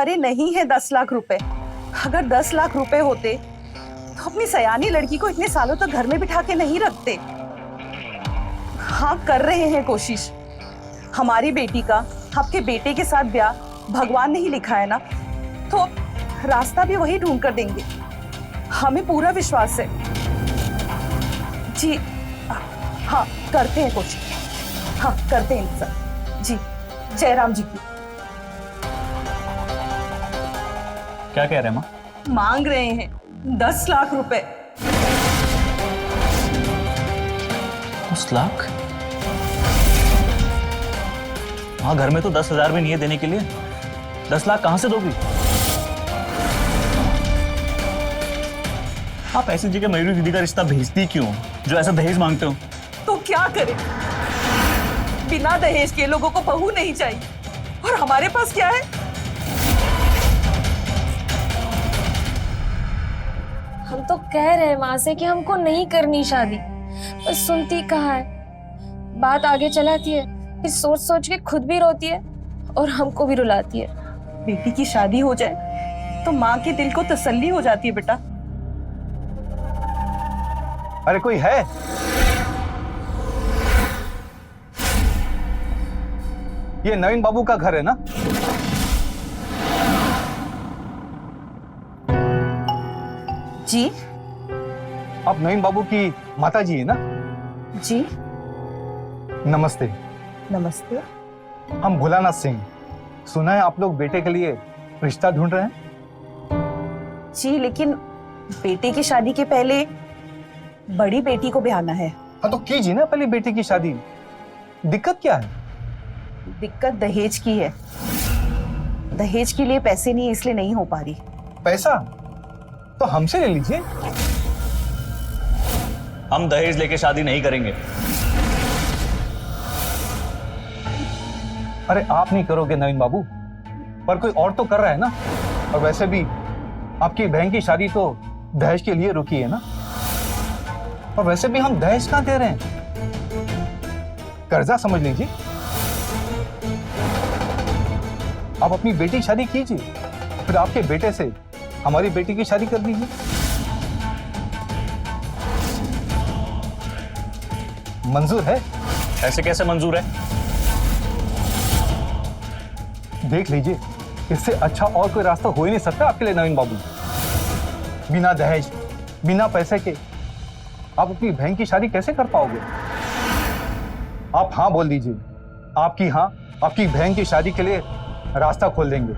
अरे नहीं है 10 लाख रुपए। अगर 10 लाख रुपए होते तो अपनी सयानी लड़की को इतने सालों तक घर में बिठा के नहीं रखते। हाँ, कर रहे हैं कोशिश। हमारी बेटी का आपके बेटे के साथ ब्याह भगवान ने ही लिखा है ना, तो रास्ता भी वही ढूंढ कर देंगे। हमें पूरा विश्वास है जी। हाँ, करते हैं कोशिश। हाँ, करते हैं इंतजार जी। जयराम जी की। क्या कह रहे हैं माँ? मांग रहे हैं 10 लाख रुपए। 10 लाख? हाँ, घर में तो 10,000 भी नहीं है देने के लिए। 10 लाख कहां से दोगी? आप ऐसी जगह मयूरी दीदी का रिश्ता भेजती क्यों जो ऐसा दहेज मांगते हो? तो क्या करें, बिना दहेज के लोगों को बहू नहीं चाहिए, और हमारे पास क्या है? हम तो कह रहे हैं माँ से कि हमको नहीं करनी शादी, पर सुनती कहाँ है। बात आगे चलाती है, फिर सोच सोच के खुद भी रोती है और हमको भी रुलाती है। बेटी की शादी हो जाए तो माँ के दिल को तसल्ली हो जाती है बेटा। अरे कोई है? ये नवीन बाबू का घर है ना? जी। आप नवीन बाबू की माता जी है ना? जी। नमस्ते। नमस्ते। हम भोलानाथ सिंह। सुना है आप लोग बेटे के लिए रिश्ता ढूंढ रहे हैं? जी, लेकिन बेटे की शादी के पहले बड़ी बेटी को ब्याहना है। हाँ, तो कीजिए ना पहले बेटे की शादी। दिक्कत क्या है? दिक्कत दहेज की है। दहेज के लिए पैसे नहीं, इसलिए नहीं हो पा रही। पैसा तो हमसे ले लीजिए। हम दहेज लेके शादी नहीं करेंगे। अरे आप नहीं करोगे नवीन बाबू, पर कोई और तो कर रहा है ना। और वैसे भी आपकी बहन की शादी तो दहेज के लिए रुकी है ना। और वैसे भी हम दहेज कहां दे रहे हैं, कर्जा समझ लीजिए। आप अपनी बेटी की शादी कीजिए, फिर आपके बेटे से हमारी बेटी की शादी कर दीजिए। मंजूर है? ऐसे कैसे मंजूर है? देख लीजिए, इससे अच्छा और कोई रास्ता हो ही नहीं सकता आपके लिए नवीन बाबू। बिना दहेज, बिना पैसे के आप अपनी बहन की शादी कैसे कर पाओगे? आप हाँ बोल दीजिए। आपकी हाँ आपकी बहन की शादी के लिए रास्ता खोल देंगे।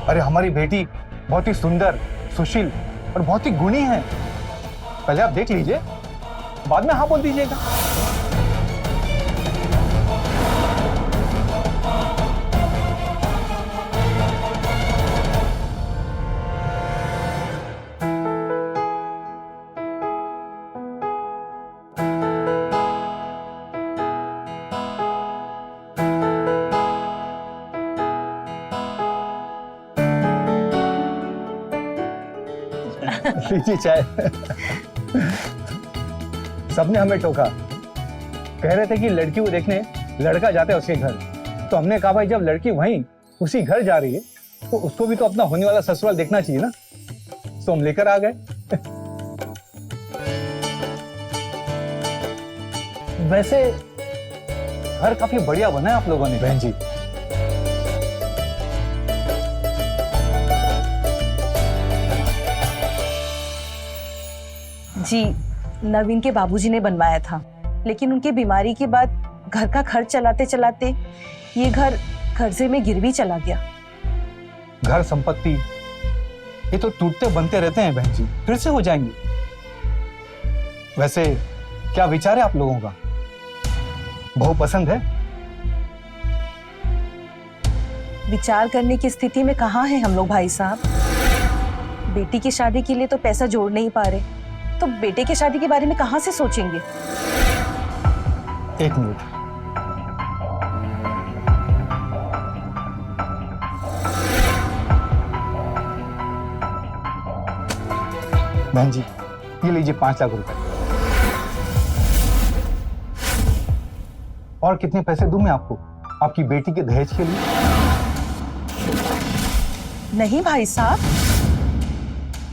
अरे हमारी बेटी बहुत ही सुंदर, सुशील और बहुत ही गुणी है। पहले आप देख लीजिए, बाद में हाँ बोल दीजिएगा। लीजिए चाय। सबने हमें टोका, कह रहे थे कि लड़की को देखने लड़का जाता है उसके घर। तो हमने कहा भाई, जब लड़की वहीं उसी घर जा रही है तो उसको भी तो अपना होने वाला ससुराल देखना चाहिए ना। तो हम लेकर आ गए। वैसे घर काफी बढ़िया बना है आप लोगों ने बहन जी। जी, नवीन के बाबूजी ने बनवाया था, लेकिन उनकी बीमारी के बाद घर का खर्च चलाते चलाते ये घर कर्जे में गिरवी चला गया। घर संपत्ति ये तो टूटते बनते रहते हैं बहन जी, फिर से हो जाएंगे। वैसे क्या विचार है आप लोगों का? बहू पसंद है? विचार करने की स्थिति में कहाँ है हम लोग भाई साहब। बेटी की शादी के लिए तो पैसा जोड़ नहीं पा रहे, तो बेटे की शादी के बारे में कहां से सोचेंगे? एक मिनट। बहन जी, ये लीजिए 5 लाख रुपए। और कितने पैसे दूं मैं आपको? आपकी बेटी के दहेज के लिए? नहीं भाई साहब,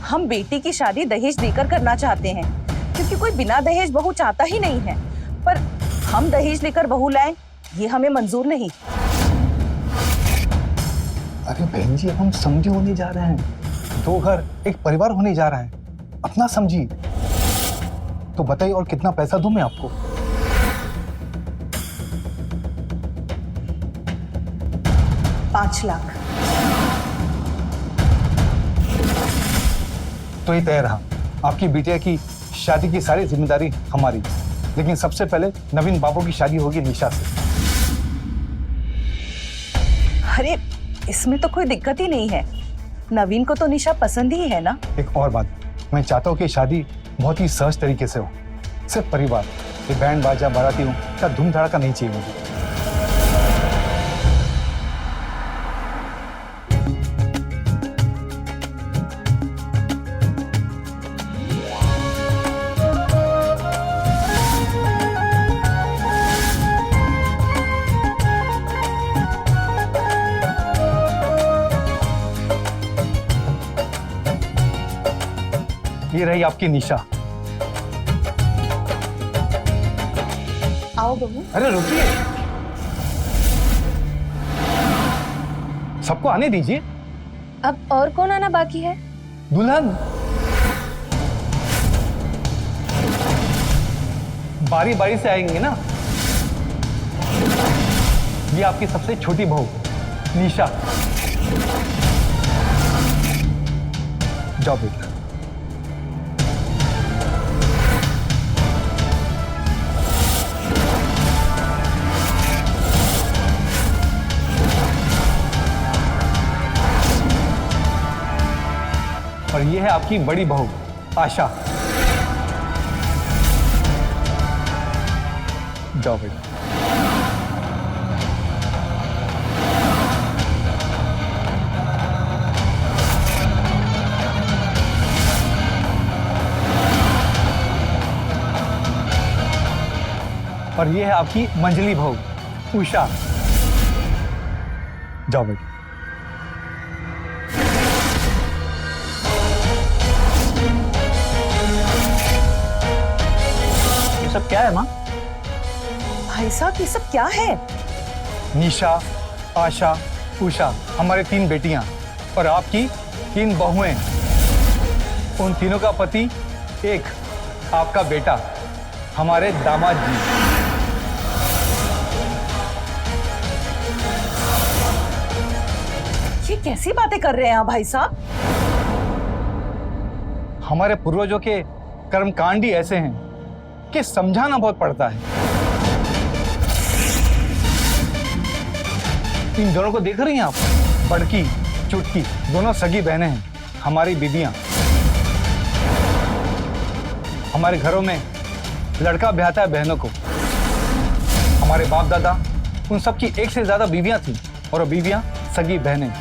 हम बेटी की शादी दहेज देकर करना चाहते हैं, क्योंकि कोई बिना दहेज बहू चाहता ही नहीं है। पर हम दहेज लेकर बहू लाएं, ये हमें मंजूर नहीं। अरे बहन जी, अब हम समझे होने जा रहे हैं, 2 घर एक परिवार होने जा रहा है, अपना समझिए। तो बताइए और कितना पैसा दूं मैं आपको? $5 लाख। तो ये तय रहा, आपकी बिटिया की शादी की सारी जिम्मेदारी हमारी। लेकिन सबसे पहले नवीन बाबू की शादी होगी निशा से। अरे इसमें तो कोई दिक्कत ही नहीं है, नवीन को तो निशा पसंद ही है ना। एक और बात, मैं चाहता हूँ कि शादी बहुत ही सहज तरीके से हो, सिर्फ परिवार, ये बैंड बाजा बाराती हो क्या धूम धड़ाका नहीं चाहिए मुझे। ये रही आपकी निशा। आओ बहू। अरे रुकिए, सबको आने दीजिए। अब और कौन आना बाकी है? दुल्हन। बारी बारी से आएंगे ना। ये आपकी सबसे छोटी बहू निशा। जाओ बेटा। और ये है आपकी बड़ी बहू आशा। जाओ बेटा। और ये है आपकी मंजली बहू उषा। जाओ बेटा। सब क्या है माँ? भाई साहब ये सब क्या है? निशा, आशा, उषा हमारे 3 बेटियां और आपकी 3 बहुएं। उन तीनों का पति एक आपका बेटा, हमारे दामाद जी। ये कैसी बातें कर रहे हैं आप भाई साहब? हमारे पूर्वजों के कर्मकांड ही ऐसे हैं कि समझाना बहुत पड़ता है। इन दोनों को देख रही हैं आप? बड़की चुटकी दोनों सगी बहनें हैं, हमारी बीबियां। हमारे घरों में लड़का ब्याहता है बहनों को। हमारे बाप दादा उन सबकी एक से ज्यादा बीवियां थी और वो बीवियां सगी बहनें।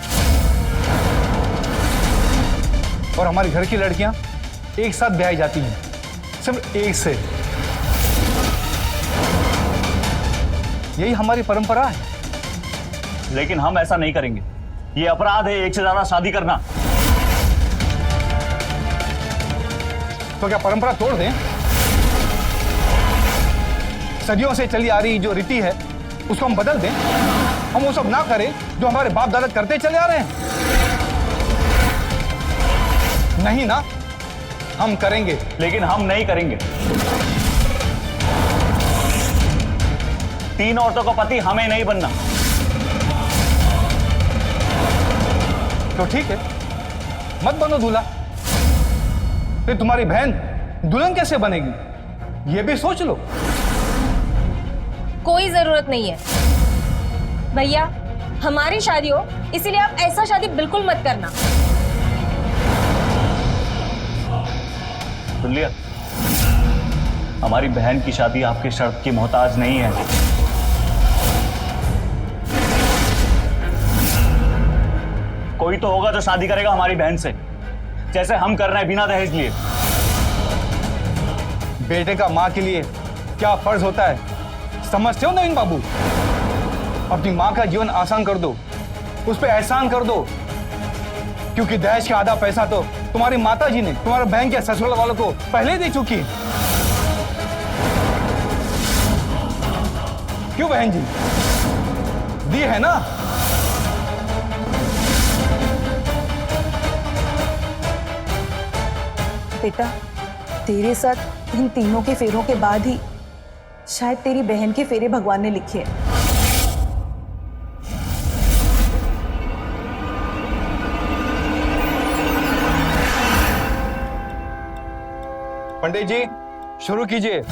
और हमारे घर की लड़कियां एक साथ ब्याही जाती हैं, सिर्फ एक से। यही हमारी परंपरा है। लेकिन हम ऐसा नहीं करेंगे, ये अपराध है एक से ज्यादा शादी करना। तो क्या परंपरा तोड़ दें? सदियों से चली आ रही जो रीति है उसको हम बदल दें? हम वो सब ना करें जो हमारे बाप दादा करते चले आ रहे हैं? नहीं ना, हम करेंगे। लेकिन हम नहीं करेंगे। 3 औरतों का पति हमें नहीं बनना। तो ठीक है, मत बनो दूल्हा। फिर तुम्हारी बहन दुल्हन कैसे बनेगी, ये भी सोच लो। कोई जरूरत नहीं है भैया, हमारी शादी हो, इसीलिए आप ऐसा शादी बिल्कुल मत करना। सुन लिया? हमारी बहन की शादी आपके शर्त की मोहताज नहीं है। कोई तो होगा जो शादी करेगा हमारी बहन से, जैसे हम कर रहे हैं बिना दहेज लिए। बेटे का माँ के लिए क्या फर्ज होता है समझते हो नवीन बाबू? अपनी माँ का जीवन आसान कर दो, उस पर एहसान कर दो, क्योंकि दहेज का आधा पैसा तो तुम्हारी माता जी ने तुम्हारे बहन के ससुराल वालों को पहले ही दे चुकी है। क्यों बहन जी, दी है ना? बेटा, तेरे साथ इन तीनों के फेरों के बाद ही शायद तेरी बहन के फेरे भगवान ने लिखे हैं। पंडित जी, शुरू कीजिए।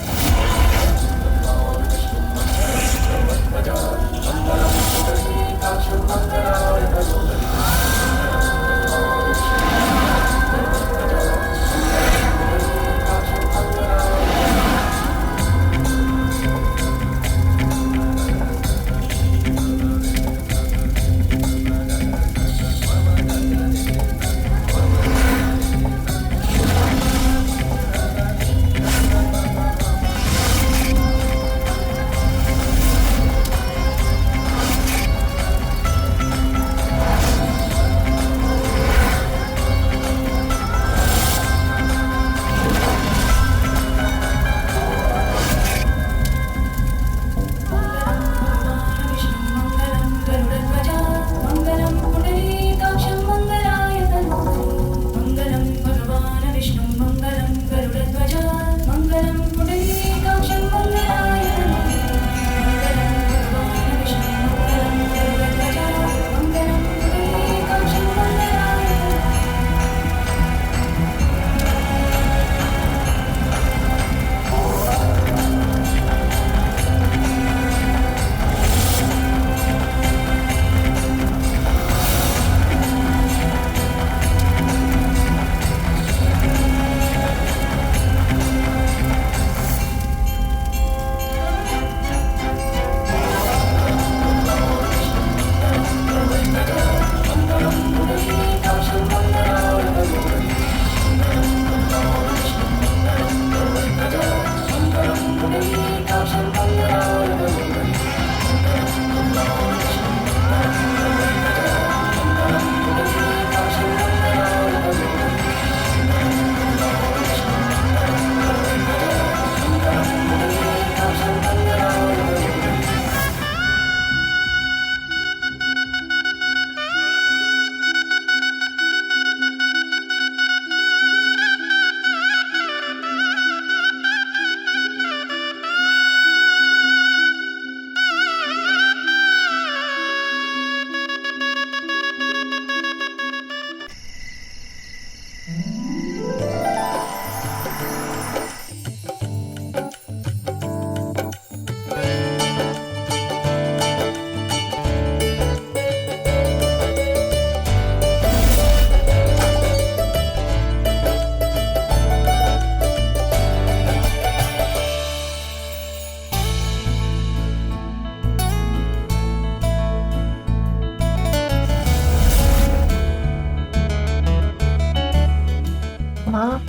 माँ,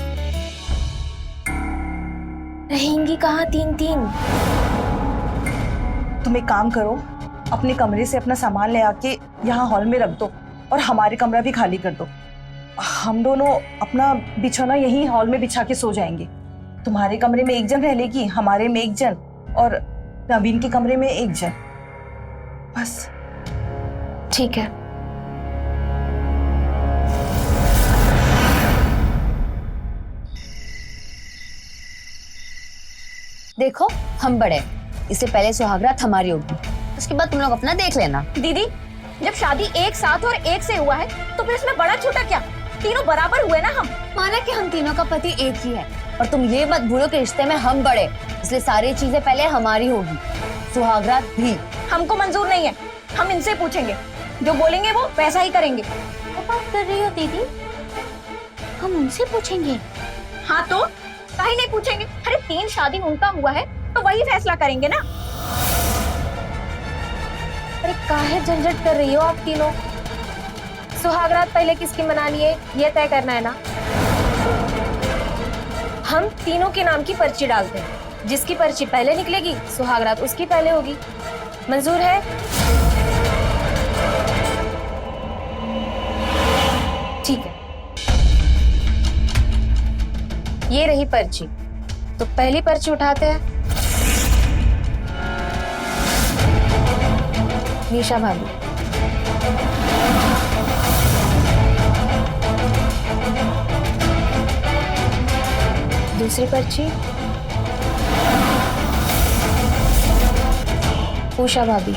रहेंगी कहाँ तीन तीन? तुम एक काम करो, अपने कमरे से अपना सामान ले आके यहाँ हॉल में रख दो और हमारे कमरा भी खाली कर दो। हम दोनों अपना बिछौना यहीं हॉल में बिछा के सो जाएंगे। तुम्हारे कमरे में एक जन रह लेगी, हमारे में एक जन, और नवीन के कमरे में एक जन, बस। ठीक है। देखो, हम बड़े, इससे पहले सुहागरात हमारी होगी, उसके बाद तुम लोग अपना देख लेना। दीदी, जब शादी एक साथ और एक से हुआ है तो फिर इसमें बड़ा छोटा क्या, तीनों बराबर हुए ना। हम माना कि हम तीनों का पति एक ही है, और तुम ये मत भूलो कि रिश्ते में हम बड़े, इसलिए सारी चीजें पहले हमारी होगी, सुहागरात भी। हमको मंजूर नहीं है, हम इनसे पूछेंगे, जो बोलेंगे वो वैसा ही करेंगे। क्या बात कर रही हो दीदी, हम उनसे पूछेंगे? हाँ तो काहे नहीं पूछेंगे? अरे 3 शादी उनका हुआ है तो वही फैसला करेंगे ना। अरे काहे झंझट कर रही हो आप तीनों? सुहागरात पहले किसकी मनानी है ये तय करना है ना। हम तीनों के नाम की पर्ची डालते हैं, जिसकी पर्ची पहले निकलेगी सुहागरात उसकी पहले होगी। मंजूर है? रही पर्ची, तो पहली पर्ची उठाते हैं। निशा भाभी। दूसरी पर्ची उषा भाभी।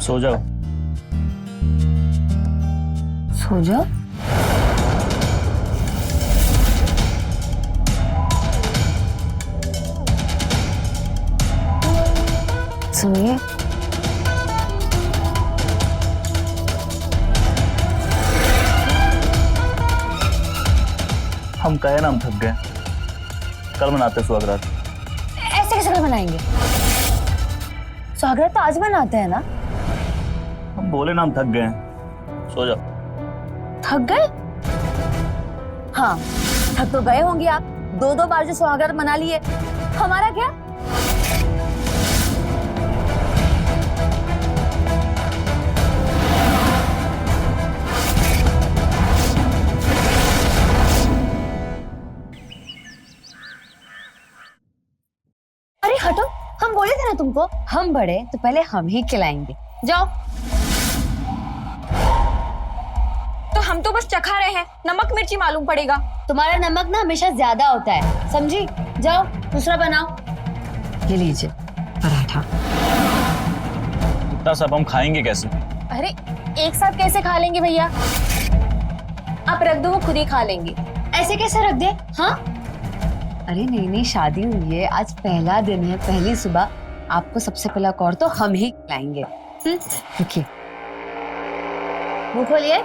सो जाओ। सो जाओ। सुनिए, हम कहे ना हम थक गए, कल मनाते सुहागरात। ऐसे कैसे कल मनाएंगे? स्वागत तो आज मनाते हैं ना। हम बोले ना हम थक गए, सो जाओ। थक गए? हाँ, थक तो गए होंगे आप। 2-2 बार जो स्वागत मना लिए, हमारा क्या? अरे हटो, हम बोले थे ना तुमको, हम बड़े तो पहले हम ही खिलाएंगे। जाओ। तो हम तो बस चखा रहे हैं, नमक मिर्ची मालूम पड़ेगा। तुम्हारा नमक ना हमेशा ज्यादा होता है, समझी? जाओ दूसरा बनाओ। ये लीजिए पराठा। इतना सब हम खाएंगे कैसे? अरे एक साथ कैसे खा लेंगे भैया? आप रख दो, वो खुद ही खा लेंगे। ऐसे कैसे रख दे? हाँ, अरे नहीं नहीं, शादी हुई है, आज पहला दिन है, पहली सुबह। आपको सबसे पहला कौर तो हम ही खिलाएंगे। रुकिए, मुंह खोलिए।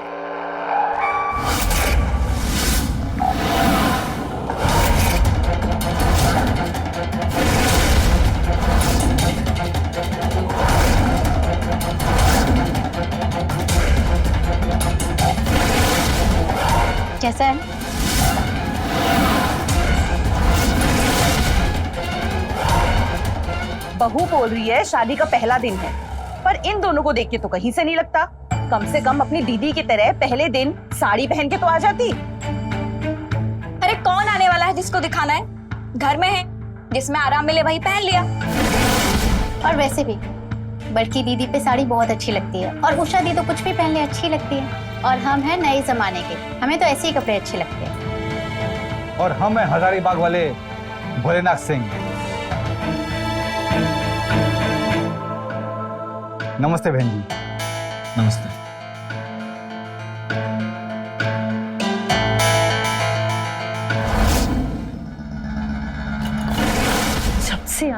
कैसा है? बहू बोल रही है शादी का पहला दिन है, पर इन दोनों को देख के तो कहीं से नहीं लगता। कम से कम अपनी दीदी की तरह पहले दिन साड़ी पहन के तो आ जाती। अरे कौन आने वाला है जिसको दिखाना है? घर में है, जिसमें आराम मिले वही पहन लिया। और वैसे भी बड़की दीदी पे साड़ी बहुत अच्छी लगती है, और उषा दी तो कुछ भी पहनने अच्छी लगती है। और हम हैं नए जमाने के, हमें तो ऐसे ही कपड़े अच्छे लगते हैं। और हम हैं हजारीबाग वाले भोलेनाथ सिंह। नमस्ते बहन जी। नमस्ते।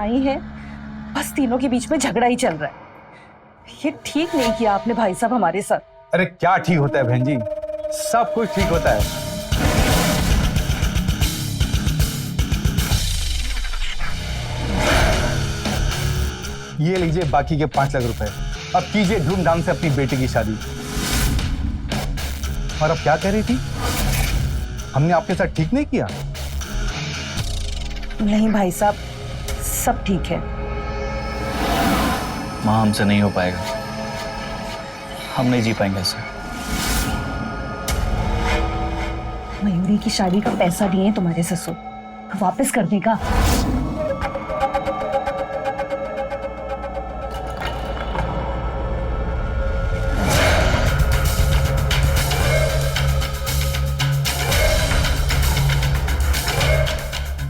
आई हैं, बस तीनों के बीच में झगड़ा ही चल रहा है। ये ठीक नहीं किया आपने भाई साहब हमारे साथ। अरे क्या ठीक होता है बहन जी, सब कुछ ठीक होता है। ये लीजिए बाकी के 5 लाख रुपए। अब कीजिए धूमधाम से अपनी बेटी की शादी। और अब क्या कह रही थी, हमने आपके साथ ठीक नहीं किया? नहीं भाई साहब, सब ठीक है। माँ हमसे नहीं हो पाएगा, हम नहीं जी पाएंगे ऐसे। मयूरी की शादी का पैसा दिए तुम्हारे ससुर, वापस करने का।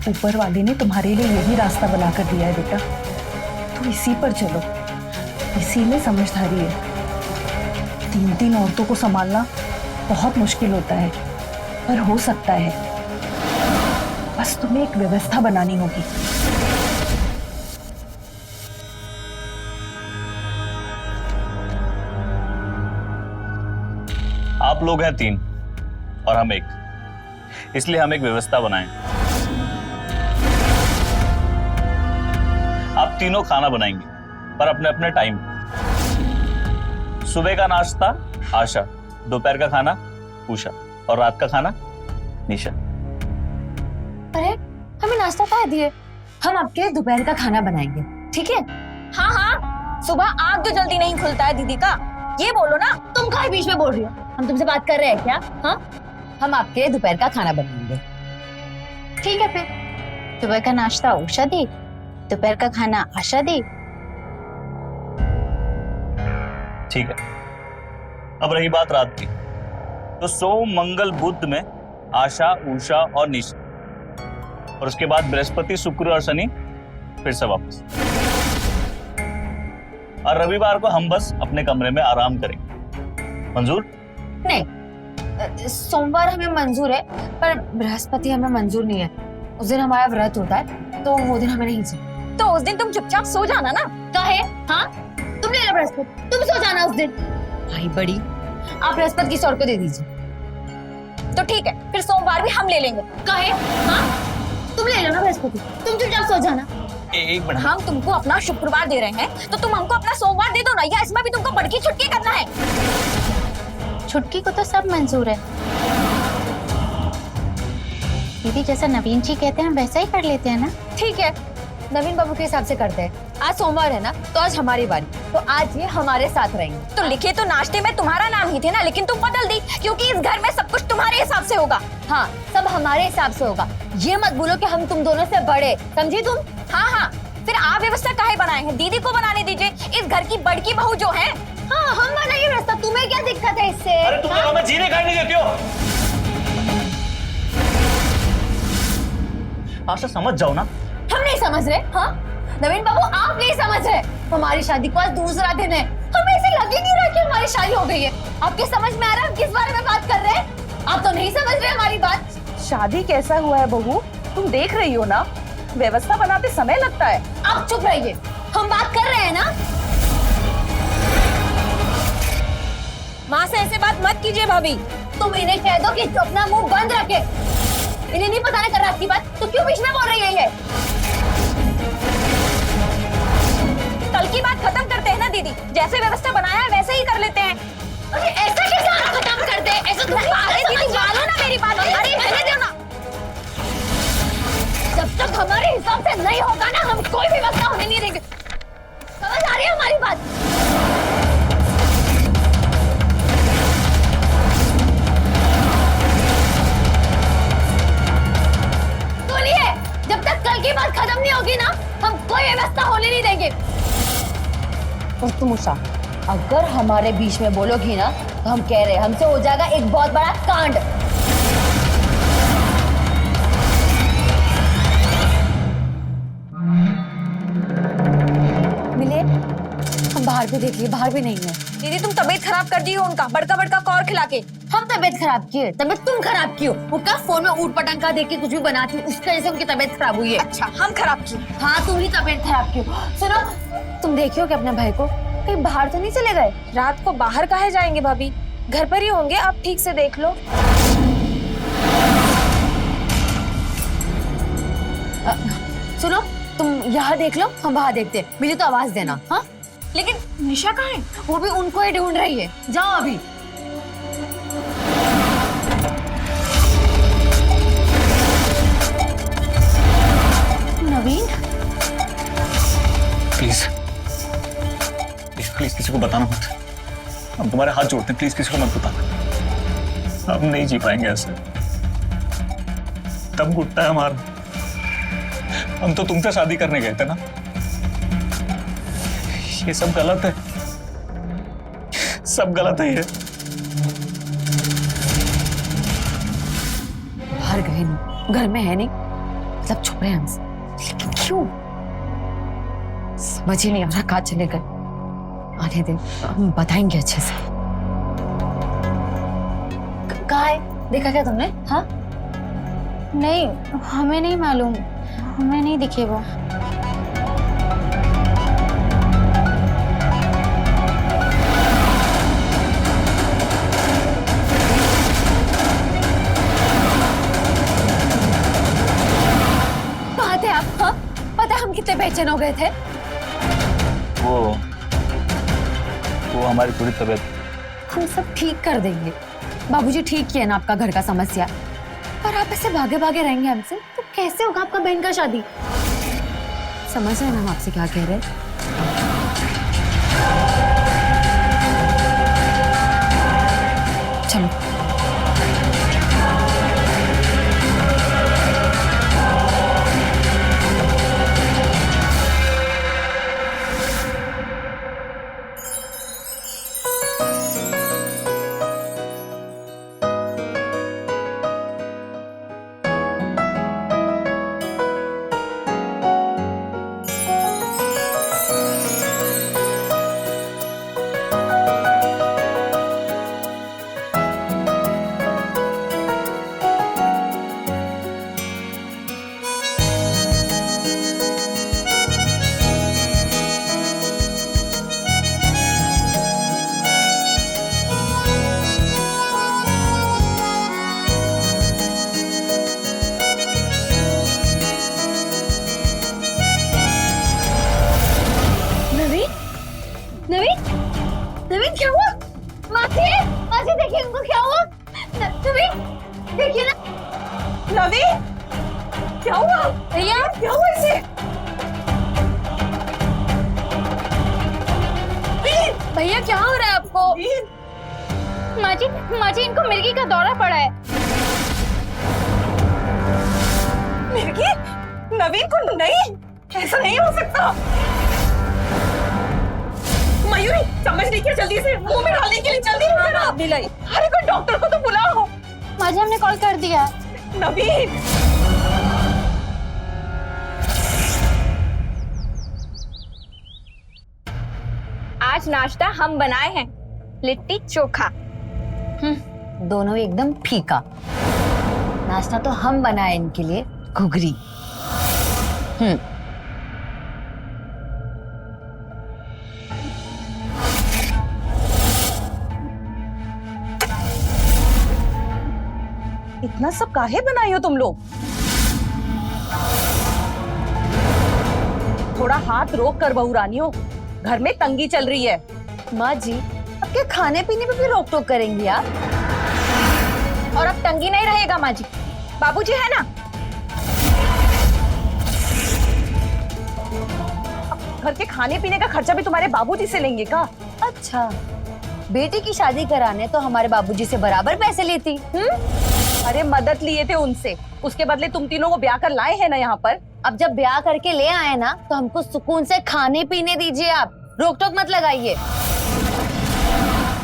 ऊपर वाले ने तुम्हारे लिए यही रास्ता बनाकर दिया है बेटा, तो इसी पर चलो, इसी में समझदारी है। 3 औरतों को संभालना बहुत मुश्किल होता है, पर हो सकता है। बस तुम्हें एक व्यवस्था बनानी होगी। आप लोग हैं 3 और हम 1, इसलिए हम एक व्यवस्था बनाएं। आप तीनों खाना बनाएंगे, पर अपने अपने टाइम। सुबह का नाश्ता आशा, दोपहर का खाना उषा और रात का खाना निशा। अरे हमें नाश्ता कहाँ दिए? हम आपके दोपहर का खाना बनाएंगे, ठीक है? हाँ हाँ, सुबह आग तो जल्दी नहीं खुलता है दीदी का, ये बोलो ना। तुम काहे बीच में बोल रही हो? हम तुमसे बात कर रहे हैं क्या? हाँ, हम आपके दोपहर का खाना बनाएंगे। ठीक है फिर, सुबह का नाश्ता उषा दी, दोपहर का खाना आशा दी। ठीक है। अब रही बात रात की, तो सोम मंगल बुध में आशा उषा और निशा, और उसके बाद बृहस्पति शुक्र और शनि फिर से वापस। और रविवार को हम बस अपने कमरे में आराम करेंगे। मंजूर? नहीं, सोमवार हमें मंजूर है, पर बृहस्पति हमें मंजूर नहीं है। उस दिन हमारा व्रत होता है, तो वो दिन हमें नहीं चाहिए। तो उस दिन तुम चुपचाप सो जाना ना। काहे? हाँ, तुम ले लो बृहस्पति, तुम सो जाना उस दिन। भाई बड़ी, आप बृहस्पति की सौर को दे दीजिए। तो ठीक है, फिर सोमवार भी हम ले लेंगे। काहे? हाँ, तुम ले लो ना बृहस्पति, तुम चुपचाप सो जाना। एक मिनट। हम तुमको अपना शुक्रवार दे रहे हैं, तो तुम हमको अपना सोमवार दे दो ना, या इसमें भी तुमको बड़की छुट्टी करना है? छुट्टी को तो सब मंजूर है दीदी, जैसा नवीन जी कहते हैं वैसा ही कर लेते हैं ना। ठीक है, नवीन बाबू के हिसाब से करते हैं। आज सोमवार है ना, तो आज हमारी बारी, तो आज ये हमारे साथ रहेंगे। तो लिखे तो नाश्ते में तुम्हारा नाम ही थे ना, लेकिन तुम बदल दी, क्योंकि इस घर में सब कुछ तुम्हारे हिसाब से होगा। हाँ, सब हमारे हिसाब से होगा। ये मत बोलो कि हम तुम दोनों से बड़े, समझी तुम? हाँ हाँ, फिर आप व्यवस्था काहे बनाए हैं? दीदी को बनाने दीजिए, इस घर की बड़की बहू जो है। हाँ, हम बनाइए व्यवस्था, तुम्हें क्या दिक्कत है इससे? अरे तुम लोग हमें जीने खाने देते हो? आशा समझ जाओ ना। हम नहीं समझ रहे। हाँ नवीन बाबू, आप नहीं समझ रहे। हमारी शादी को आज दूसरा दिन है, हमें ऐसे लग ही नहीं रहा कि हमारी शादी हो गई है। आपके समझ में आ रहा है हम किस बारे में बात कर रहे हैं? आप तो नहीं समझ रहे हमारी बात। शादी कैसा हुआ है बहू, तुम देख रही हो ना, व्यवस्था बनाते समय लगता है। आप चुप रहिए, हम बात कर रहे हैं ना। माँ से ऐसे बात मत कीजिए भाभी। तुम इन्हें कह दो कि अपना मुंह बंद रखे। इन्हें नहीं पता कर रात की बात, तो क्यों बीच में बोल रही है ये? कल की बात खत्म करते हैं ना दीदी, जैसे व्यवस्था बनाया है वैसे ही कर लेते हैं। अरे ऐसा कैसे आप खत्म कर दे? ऐसा तो अरे दीदी मानो ना मेरी बात, अरे रहने दो ना। जब तक हमारे हिसाब से नहीं होगा ना, हम कोई भी व्यवस्था होने नहीं देंगे। समझ आ रही है हमारी बात? सुनिए, जब तक कल की बात खत्म नहीं होगी ना, हम कोई व्यवस्था होने नहीं देंगे। और तुम उषा, अगर हमारे बीच में बोलोगी ना, तो हम कह रहे हैं हमसे हो जाएगा एक बहुत बड़ा कांड। मिले, हम बाहर बाहर भी देखिए, बाहर भी नहीं है। दीदी तुम तबीयत खराब कर दी हो उनका बड़का बड़का कौर खिला के। हम तबीयत खराब की है? तबीयत तुम खराब की हो। वो क्या फोन में ऊट पटांग देख के कुछ भी बनाती है, उसकी वजह से उनकी तबीयत खराब हुई है। अच्छा हम खराब की। हाँ तुम ही तबीयत खराब की हो। सुनो, तुम देखियो कि अपने भाई को कहीं बाहर तो नहीं चले गए? रात को बाहर काहे जाएंगे भाभी, घर पर ही होंगे, आप ठीक से देख लो। सुनो, तुम यहाँ देख लो, हम वहाँ देखते हैं। मुझे तो आवाज देना। हाँ लेकिन निशा कहाँ है? वो भी उनको ही ढूंढ रही है। जाओ अभी। नवीन, प्लीज प्लीज किसी को बताना मत। हम तुम्हारे हाथ जोड़ते हैं, प्लीज किसी को मत बताना। हम नहीं जी पाएंगे ऐसे। दम घुटता है हमारा। हम तो तुमसे शादी करने गए थे ना। ये सब गलत है, सब गलत है ये। बाहर गए नहीं, घर में है नहीं, मतलब छुप रहे हैं हमसे। लेकिन क्यों? समझ ही नहीं आ रहा कहाँ चले गए। आने दे, हम बताएंगे अच्छे से। कहाँ है? देखा क्या तुमने? हाँ नहीं, हमें नहीं मालूम, हमें नहीं दिखे वो। कहाँ थे आप? हाँ पता है हम कितने बेचैन हो गए थे। वो हमारी थोड़ी तबीयत। हम सब ठीक कर देंगे। बाबूजी ठीक किया ना आपका घर का समस्या। पर आप ऐसे भागे भागे रहेंगे हमसे तो कैसे होगा आपका बहन का शादी? समझ रहे हैं हम आपसे क्या कह रहे हैं? चलो नवीन, नवीन क्या हुआ? मासी, मासी देखिए उनको क्या हुआ? नवीन देखिए ना। नवीन, क्या हुआ? भैया क्या हुआ इसे? भैया क्या हो रहा है आपको? माजी, माजी इनको मिर्गी का दौरा पड़ा है। मिर्गी? नवीन को नहीं, ऐसा नहीं हो सकता। मयूरी, समझ नहीं क्या, जल्दी से मुंह में डालने के लिए जल्दी करो। मिलाई। अरे कोई डॉक्टर को तो बुलाओ। माजी हमने कॉल कर दिया। नवीन, आज नाश्ता हम बनाए हैं, लिट्टी चोखा। दोनों एकदम फीका। नाश्ता तो हम बनाए इनके लिए, घुघरी। इतना सब काहे बनाई हो तुम लोग? थोड़ा हाथ रोक कर बहू रानियों, घर में तंगी चल रही है। माँ जी, अब क्या खाने पीने पे भी रोक टोक करेंगी आप? और अब तंगी नहीं रहेगा माजी, बाबूजी है ना। घर के खाने पीने का खर्चा भी तुम्हारे बाबूजी से लेंगे का? अच्छा, बेटी की शादी कराने तो हमारे बाबूजी से बराबर पैसे लेती। अरे मदद लिए थे उनसे, उसके बदले तुम तीनों को ब्याह कर लाए हैं ना यहाँ पर। अब जब ब्याह करके ले आए ना तो हमको सुकून से खाने पीने दीजिए। आप रोक टोक मत लगाइए।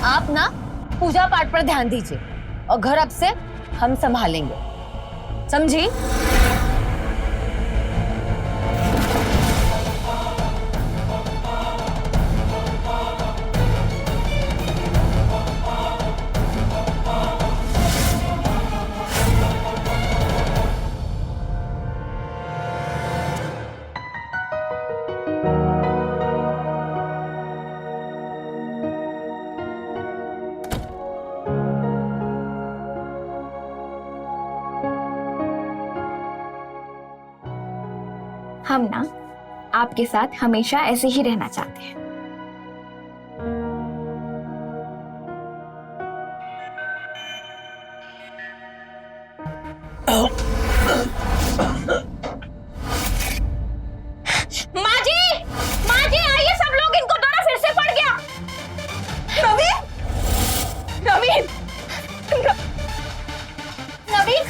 आप ना पूजा पाठ पर ध्यान दीजिए और घर अब से हम संभालेंगे, समझी? हम ना आपके साथ हमेशा ऐसे ही रहना चाहते हैं। माँ जी आइए सब लोग, इनको दौरा फिर से पड़ गया। नवीन, नवीन, नवीन,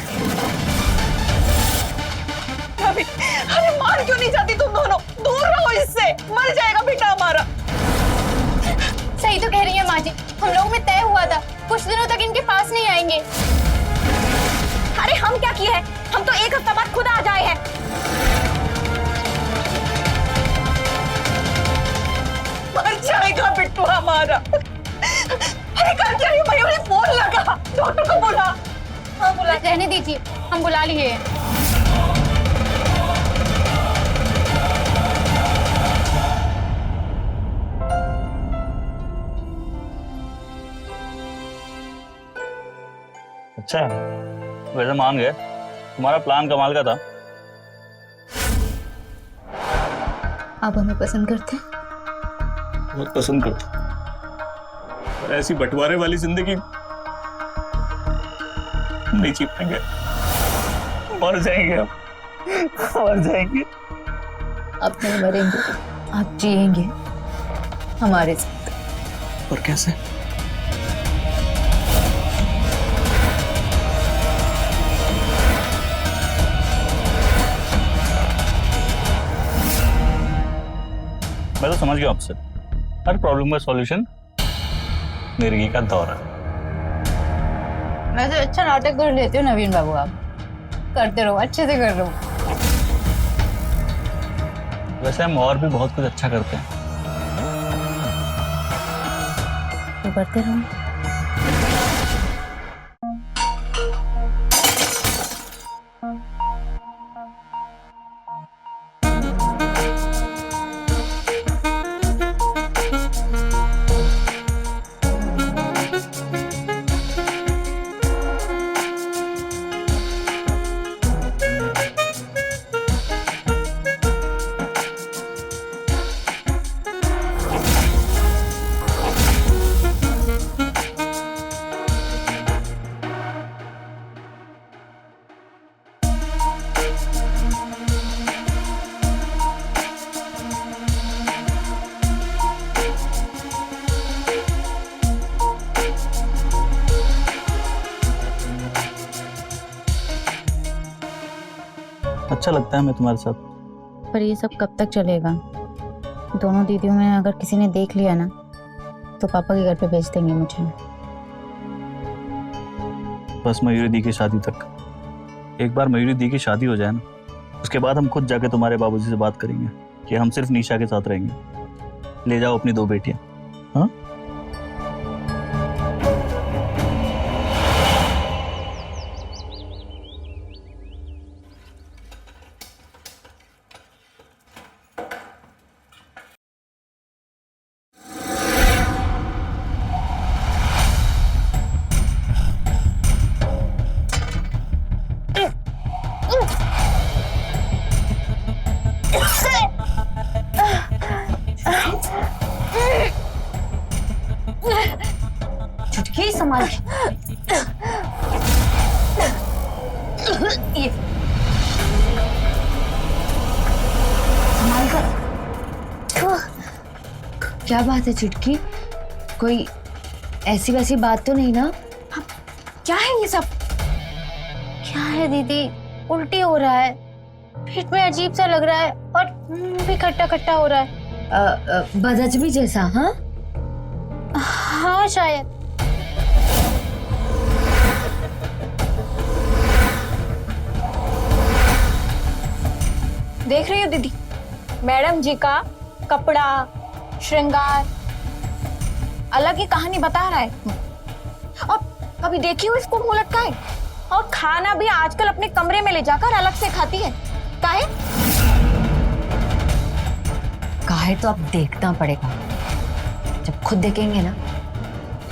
नवीन, अरे मान क्यों नहीं जाती तुम दोनों? दूर रहो इससे, मर जाएगा बेटा हमारा। सही तो कह रही है माँ जी, हम लोग में तय हुआ था कुछ दिनों तक इनके पास नहीं आएंगे। अरे हम क्या किए हैं? हम तो एक हफ्ता बाद खुद आ जाए हैं। मर जाएगा बिट्टू हमारा। अरे कर क्या रही मयूरी? फोन लगा, डॉक्टर को बुला। हाँ बुला, रहने दीजिए, हम बुला लिए हैं। अच्छा है, वैसे मान गए, तुम्हारा प्लान कमाल का था। आप हमें पसंद करते हैं? बहुत पसंद करता, पर ऐसी बंटवारे वाली जिंदगी नहीं जी पाएंगे, मर जाएंगे हम, मर जाएंगे। आप नहीं मरेंगे, आप जिएंगे हमारे साथ। और कैसे? मैं तो समझ गया आपसे, हर प्रॉब्लम का सॉल्यूशन मिर्गी का दौरा। मैं तो अच्छा नाटक कर लेती हूँ नवीन बाबू, आप करते रहो, अच्छे से कर रहे हो। वैसे हम और भी बहुत कुछ अच्छा करते हैं। तो करते रहो। अच्छा लगता है मैं तुम्हारे साथ। पर ये सब कब तक चलेगा? दोनों दीदियों में अगर किसी ने देख लिया ना तो पापा के घर पे भेज देंगे मुझे। बस मयूरी दी की शादी तक। एक बार मयूरी दी की शादी हो जाए ना, उसके बाद हम खुद जाके तुम्हारे बाबूजी से बात करेंगे कि हम सिर्फ निशा के साथ रहेंगे। ले जाओ अपनी 2 बेटियां। हाँ, चुटकी संभाल के। ये संभाल कर। क्या बात है चुटकी? कोई ऐसी वैसी बात तो नहीं ना? क्या है ये सब? क्या है दीदी? उल्टी हो रहा है, पेट में अजीब सा लग रहा है और मुंह भी खट्टा खट्टा हो रहा है। बदहजमी जैसा? हाँ हाँ शायद। देख रही हो दीदी, मैडम जी का कपड़ा श्रृंगार अलग ही कहानी बता रहा है। और कभी देखी हो इसको मुंह लटकाए? और खाना भी आजकल अपने कमरे में ले जाकर अलग से खाती है। काहे? काहे तो अब देखना पड़ेगा, जब खुद देखेंगे ना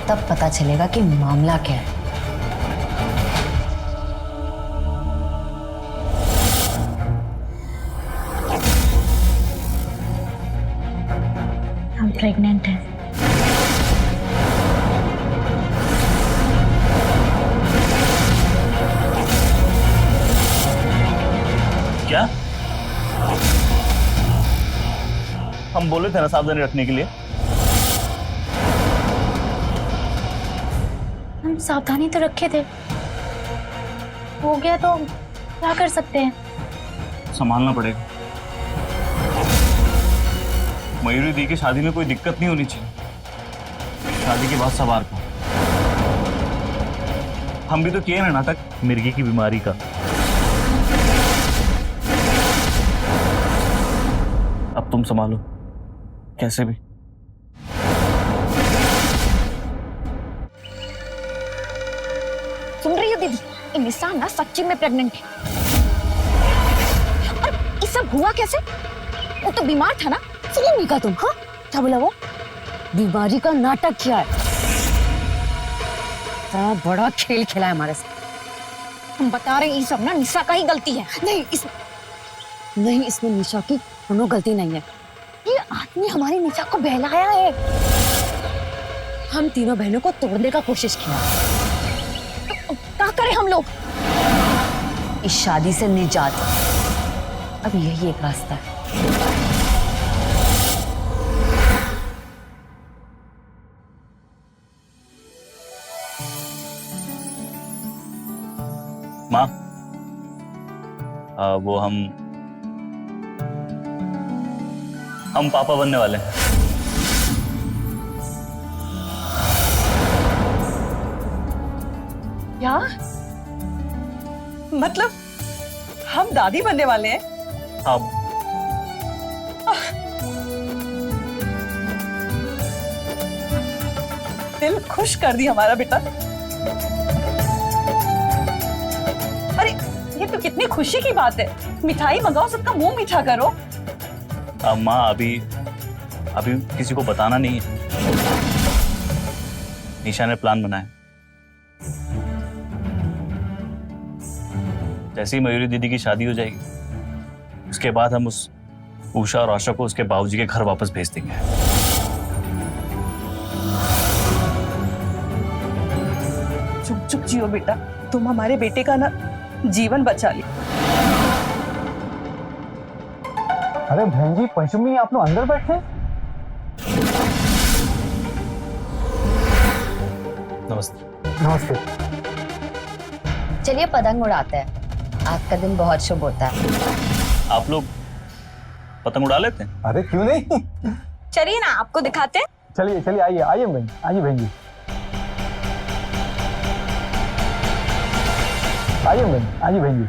तब पता चलेगा कि मामला क्या है। प्रेग्नेंट है। क्या? हम बोले थे ना सावधानी रखने के लिए। हम सावधानी तो रखे थे, हो गया तो क्या कर सकते हैं। संभालना पड़ेगा। मयूरी दी की शादी में कोई दिक्कत नहीं होनी चाहिए। शादी के बाद सवार को हम भी तो किए ना नाटक मिर्गी की बीमारी का। अब तुम संभालो कैसे भी। सुन रही हो दीदी, ये निशा ना सच्ची में प्रेग्नेंट है। और ये सब हुआ कैसे? वो तो बीमार था ना, सुनो नहीं का तुम। हाँ क्या बोला वो? बीमारी का नाटक किया है। इतना बड़ा खेल खेला है हमारे साथ। हम बता रहे हैं ये सब ना निशा का ही गलती है। नहीं इसमें निशा की कोनो गलती नहीं है। ये आदमी हमारी निशा को बहलाया है। हम तीनों बहनों को तोड़ने का कोशिश किया। क्या करें हम लोग? इस शादी से निजात, अब यही एक रास्ता है। माँ वो हम पापा बनने वाले हैं। क्या? मतलब हम दादी बनने वाले हैं? अब दिल खुश कर दी हमारा बेटा। अरे ये तो कितनी खुशी की बात है। मिठाई मंगाओ, सबका मुंह मीठा करो। माँ अभी किसी को बताना नहीं है। निशा ने प्लान बनाया। जैसे ही मयूरी दीदी की शादी हो जाएगी उसके बाद हम उस उषा और आशा को उसके बाबूजी के घर वापस भेज देंगे। चुप चुप जियो बेटा, तुम हमारे बेटे का ना जीवन बचा लिया। अरे बहन जी, पंचमी आप लोग अंदर बैठे? नमस्ते। नमस्ते। चलिए पतंग उड़ाते हैं, आज का दिन बहुत शुभ होता है। आप लोग पतंग उड़ा लेते हैं? अरे क्यों नहीं, चलिए ना आपको दिखाते हैं। चलिए चलिए, आइए आइए बहन, आइए बहन जी, आइए बहन, आइए बहन जी।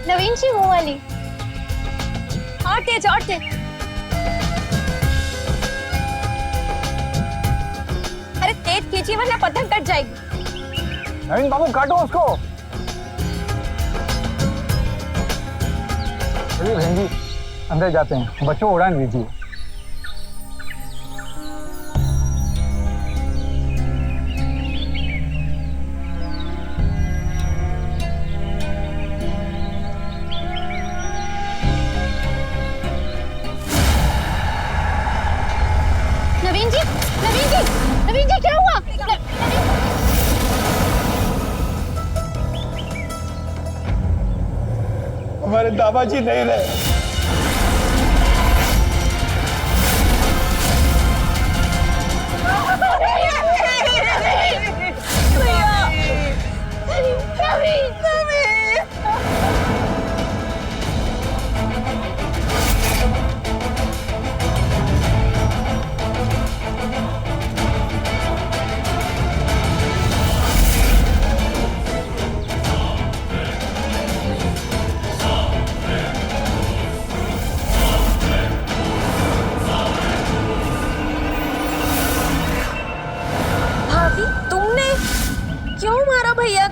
नवीन जी वो वाली। और तेज और तेज। अरे तेज खींचिए वरना पतंग कट जाएगी। नवीन बाबू काटो उसको। चलिए बहन जी अंदर जाते हैं, बच्चों को उड़ान दीजिए। नवीन जी, नवीन जी, नवीन जी क्या हुआ? हमारे दादाजी नहीं रहे।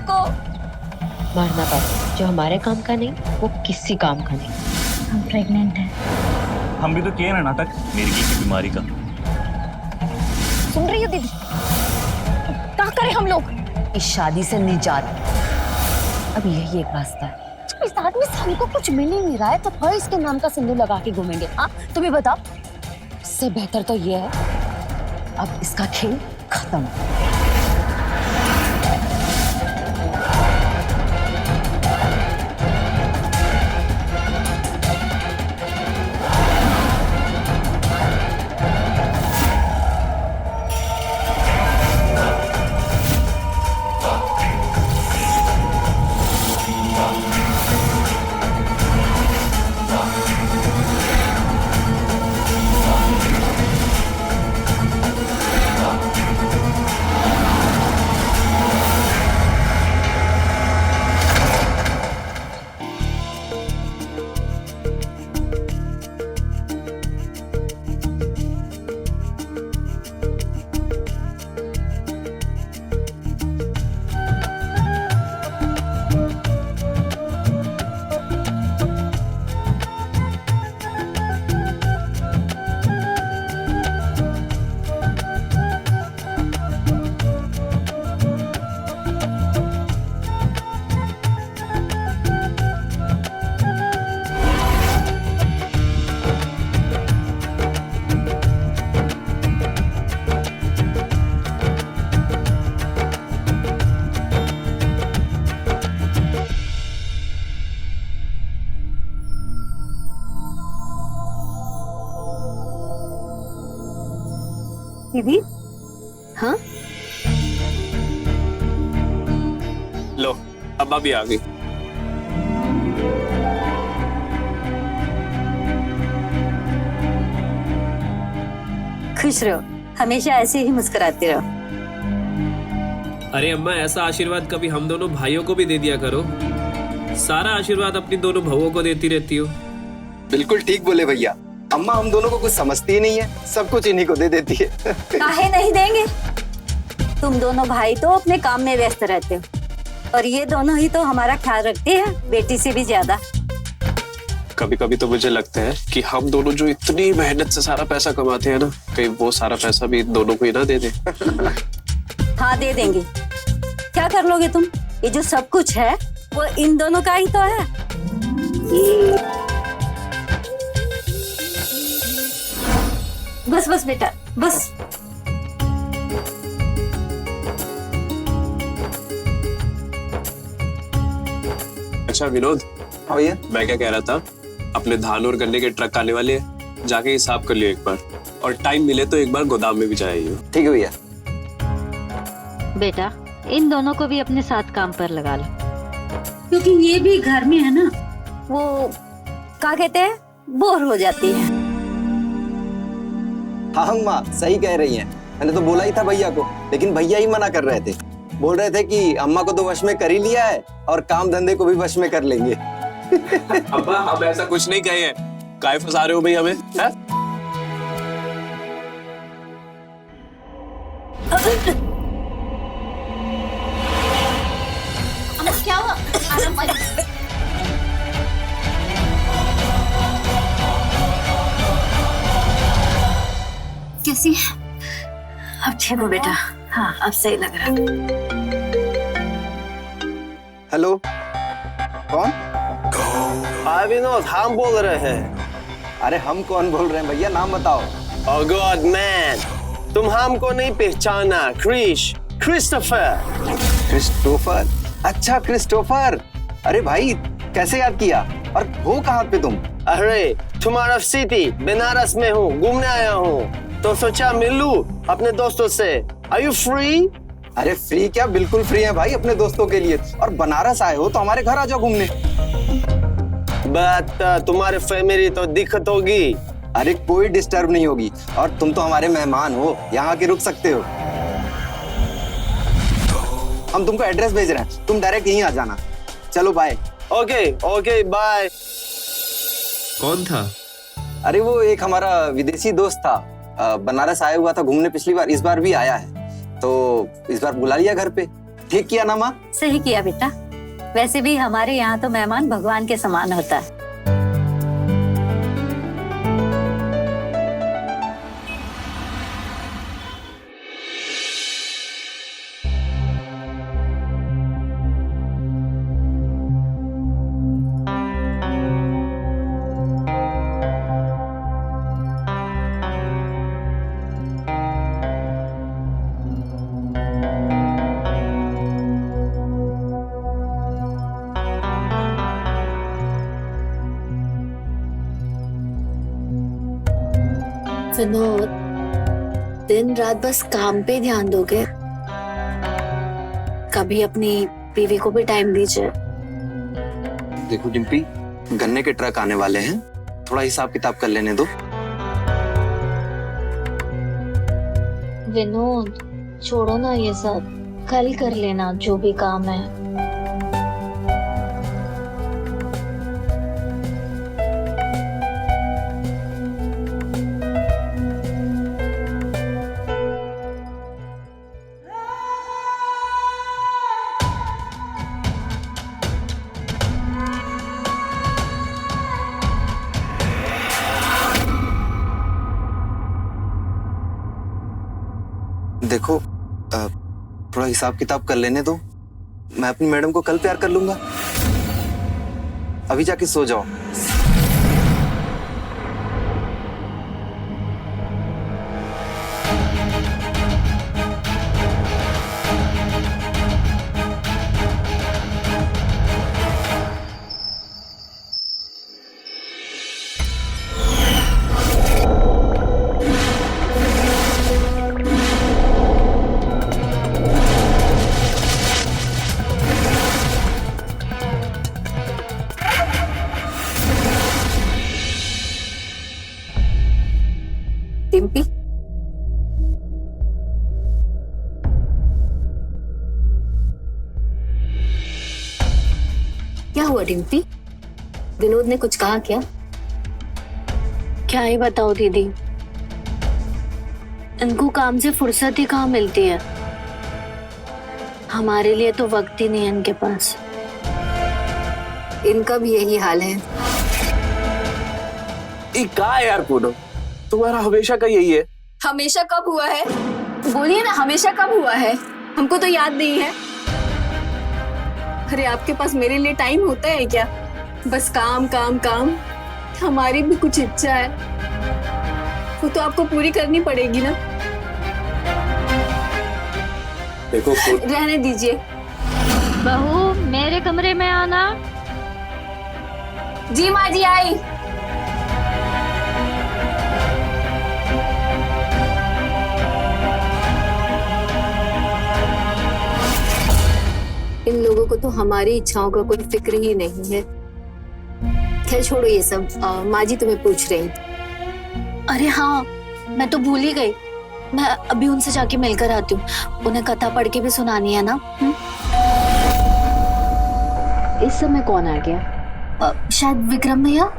हमको। मारना बाबू जो हमारे काम का नहीं वो किसी काम का नहीं। हम प्रेग्नेंट हैं। हम भी तो किए ना नाटक मिर्गी की बीमारी का। सुन रही हो दीदी? क्या करें हम लोग? इस शादी से निजात, अब यही एक रास्ता है। इस आदमी से हमको कुछ मिल ही नहीं रहा है तो फिर इसके नाम का सिंदूर लगा के घूमेंगे। हाँ तुम्हें बताओ, इससे बेहतर तो ये है अब इसका खेल खत्म। दीदी हाँ लो अब भी आ गई। खुश रहो, हमेशा ऐसे ही मुस्कुराते रहो। अरे अम्मा ऐसा आशीर्वाद कभी हम दोनों भाइयों को भी दे दिया करो। सारा आशीर्वाद अपनी दोनों बहुओं को देती रहती हो। बिल्कुल ठीक बोले भैया। अम्मा हम दोनों को कुछ समझती ही नहीं है, सब कुछ इन्हीं को दे देती है। काहे नहीं देंगे? तुम दोनों भाई तो अपने काम में व्यस्त रहते हो और ये दोनों ही तो हमारा ख्याल रखती है, बेटी से भी ज्यादा। कभी कभी तो मुझे लगता है कि हम दोनों जो इतनी मेहनत से सारा पैसा कमाते हैं ना, कहीं वो सारा पैसा भी इन दोनों को ही ना दे दे। हाँ दे देंगे। क्या कर लोगे तुम? ये जो सब कुछ है वो इन दोनों का ही तो है। बस बस बेटा बस। अच्छा विनोद, हाँ भैया। मैं क्या कह रहा था, अपने धान और गन्ने के ट्रक आने वाले हैं, जाके हिसाब कर लियो एक बार, और टाइम मिले तो एक बार गोदाम में भी जाइए। ठीक है भैया। बेटा इन दोनों को भी अपने साथ काम पर लगा लो, क्योंकि ये भी घर में है ना, वो क्या कहते हैं, बोर हो जाती है। हाँ अम्मा सही कह रही हैं। मैंने तो बोला ही था भैया को, लेकिन भैया ही मना कर रहे थे। बोल रहे थे कि अम्मा को तो वश में कर ही लिया है और काम धंधे को भी वश में कर लेंगे। अब्बा हम ऐसा कुछ नहीं कहे हैं, काहे फंसा रहे हो भाई हमें? क्या हुआ? कैसी है? अब ठीक हो बेटा? हाँ अब सही लग रहा है। हेलो कौन? हाँ विनोद, हम बोल रहे हैं। अरे हम कौन बोल रहे हैं भैया, नाम बताओ। Oh God man, तुम हमको नहीं पहचाना। क्रिस्टोफर। क्रिस्टोफर? अच्छा क्रिस्टोफर। अरे भाई कैसे याद किया, और हो कहाँ पे तुम? अरे तुम्हारा सिटी बनारस में हूँ, घूमने आया हूँ, तो सोचा मिलूं अपने दोस्तों से। Are you free? अरे फ्री क्या, बिल्कुल फ्री है भाई अपने दोस्तों के लिए। और बनारस आए हो तो हमारे घर आ जाओ घूमने। बट तुम्हारे फैमिली तो दिक्कत होगी। अरे कोई डिस्टर्ब नहीं होगी, और तुम तो हमारे मेहमान हो, यहाँ के रुक सकते हो। हम तुमको एड्रेस भेज रहे हैं, तुम डायरेक्ट यहीं आ जाना। चलो बाय। Okay bye. कौन था? अरे वो एक हमारा विदेशी दोस्त था, बनारस आया हुआ था घूमने पिछली बार, इस बार भी आया है, तो इस बार बुला लिया घर पे। ठीक किया ना माँ? सही किया बेटा। वैसे भी हमारे यहाँ तो मेहमान भगवान के समान होता है। विनोद, दिन रात बस काम पे ध्यान दोगे? कभी अपनी बीवी को भी टाइम दीजिए। देखो डिम्पी, गन्ने के ट्रक आने वाले हैं, थोड़ा हिसाब किताब कर लेने दो। विनोद, छोड़ो ना ये सब, कल कर लेना जो भी काम है। देखो थोड़ा हिसाब किताब कर लेने दो, मैं अपनी मैडम को कल प्यार कर लूंगा। अभी जाके सो जाओ। डिम्पी, क्या हुआ डिम्पी? विनोद ने कुछ कहा क्या? क्या ही बताओ दीदी, इनको काम से फुर्सत ही कहाँ मिलती है। हमारे लिए तो वक्त ही नहीं है इनके पास। इनका भी यही हाल है। क्या यार पूनम, तुम्हारा हमेशा का यही है। हमेशा कब हुआ है? बोलिए ना, हमेशा कब हुआ है? हमको तो याद नहीं है। अरे आपके पास मेरे लिए टाइम होता है क्या? बस काम काम काम। हमारी भी कुछ इच्छा है, वो तो आपको पूरी करनी पड़ेगी ना। देखो रहने दीजिए। बहू, मेरे कमरे में आना। जी माँ जी, आई। इन लोगों को तो हमारी इच्छाओं का कोई फिक्र ही नहीं है। खैर छोड़ो ये सब। माँ जी तुम्हें पूछ रही। अरे हाँ, मैं तो भूल ही गई। मैं अभी उनसे जाके मिलकर आती हूँ। उन्हें कथा पढ़ के भी सुनानी है ना। इस समय कौन आ गया? शायद विक्रम भैया।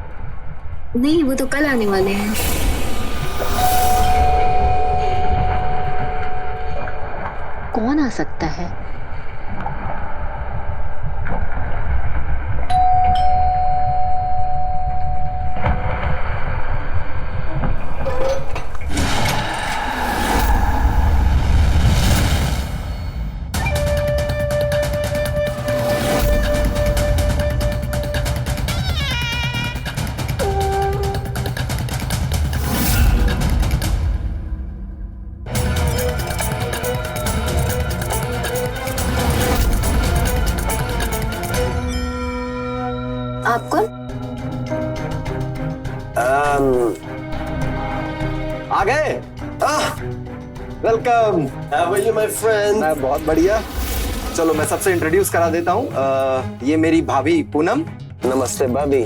नहीं, वो तो कल आने वाले हैं। कौन आ सकता है? आप कौन? आ गए? Welcome. How are you, my friend? मैं बहुत बढ़िया। चलो मैं सबसे इंट्रोड्यूस करा देता हूँ। ये मेरी भाभी पूनम। नमस्ते भाभी।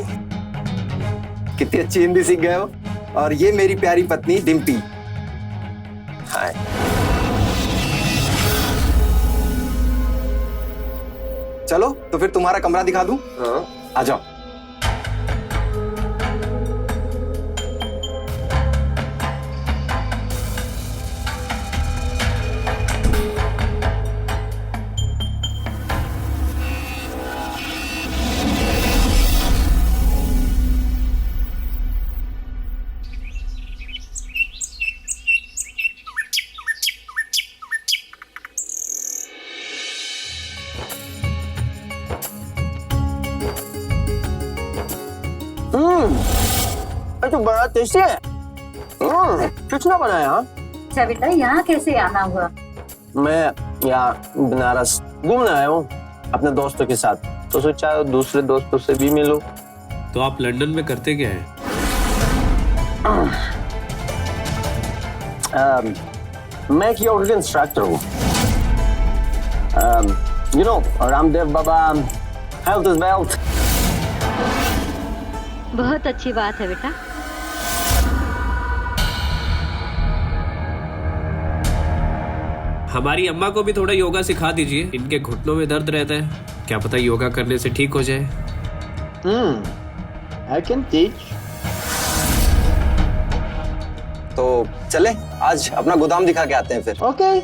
कितनी अच्छी हिंदी सीख गए हो। और ये मेरी प्यारी पत्नी डिम्पी। हाय। चलो तो फिर तुम्हारा कमरा दिखा दूं। हाँ। आ जाओ। ये तो बड़ा टेस्टी है। कितना बनाया? हाँ, अच्छा बेटा, यहाँ कैसे आना हुआ? मैं यहाँ बनारस घूमने आया हूँ अपने दोस्तों के साथ, तो सोचा दूसरे दोस्तों से भी मिलूं। तो आप लंदन में करते क्या है? मैं एक योगा इंस्ट्रक्टर हूँ। You know, Ramdev Baba, health is wealth. बहुत अच्छी बात है बेटा। हमारी अम्मा को भी थोड़ा योगा सिखा दीजिए, इनके घुटनों में दर्द रहता है, क्या पता योगा करने से ठीक हो जाए। I can teach. तो चले आज अपना गोदाम दिखा के आते हैं फिर। Okay.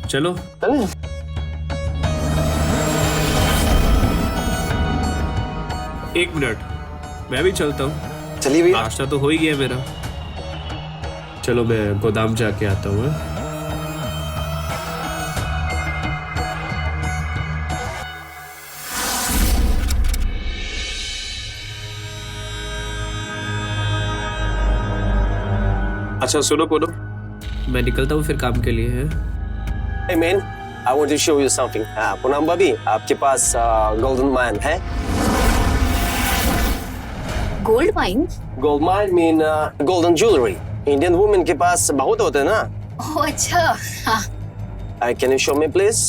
चलो। चलें। एक मिनट, मैं भी चलता हूँ। चलिए भैया। नाश्ता तो हो ही गया मेरा। चलो मैं गोदाम जाके आता हूँ। हाँ? अच्छा सुनो पोनो, मैं निकलता हूँ फिर काम के लिए। है Hey man, I want to show you something. Poonam भाभी, आपके पास गोल्डन माइन है? Gold mine? Gold mine mean golden jewellery. Indian women के पास बहुत होते हैं ना। ओह अच्छा, हाँ। Can you show me please?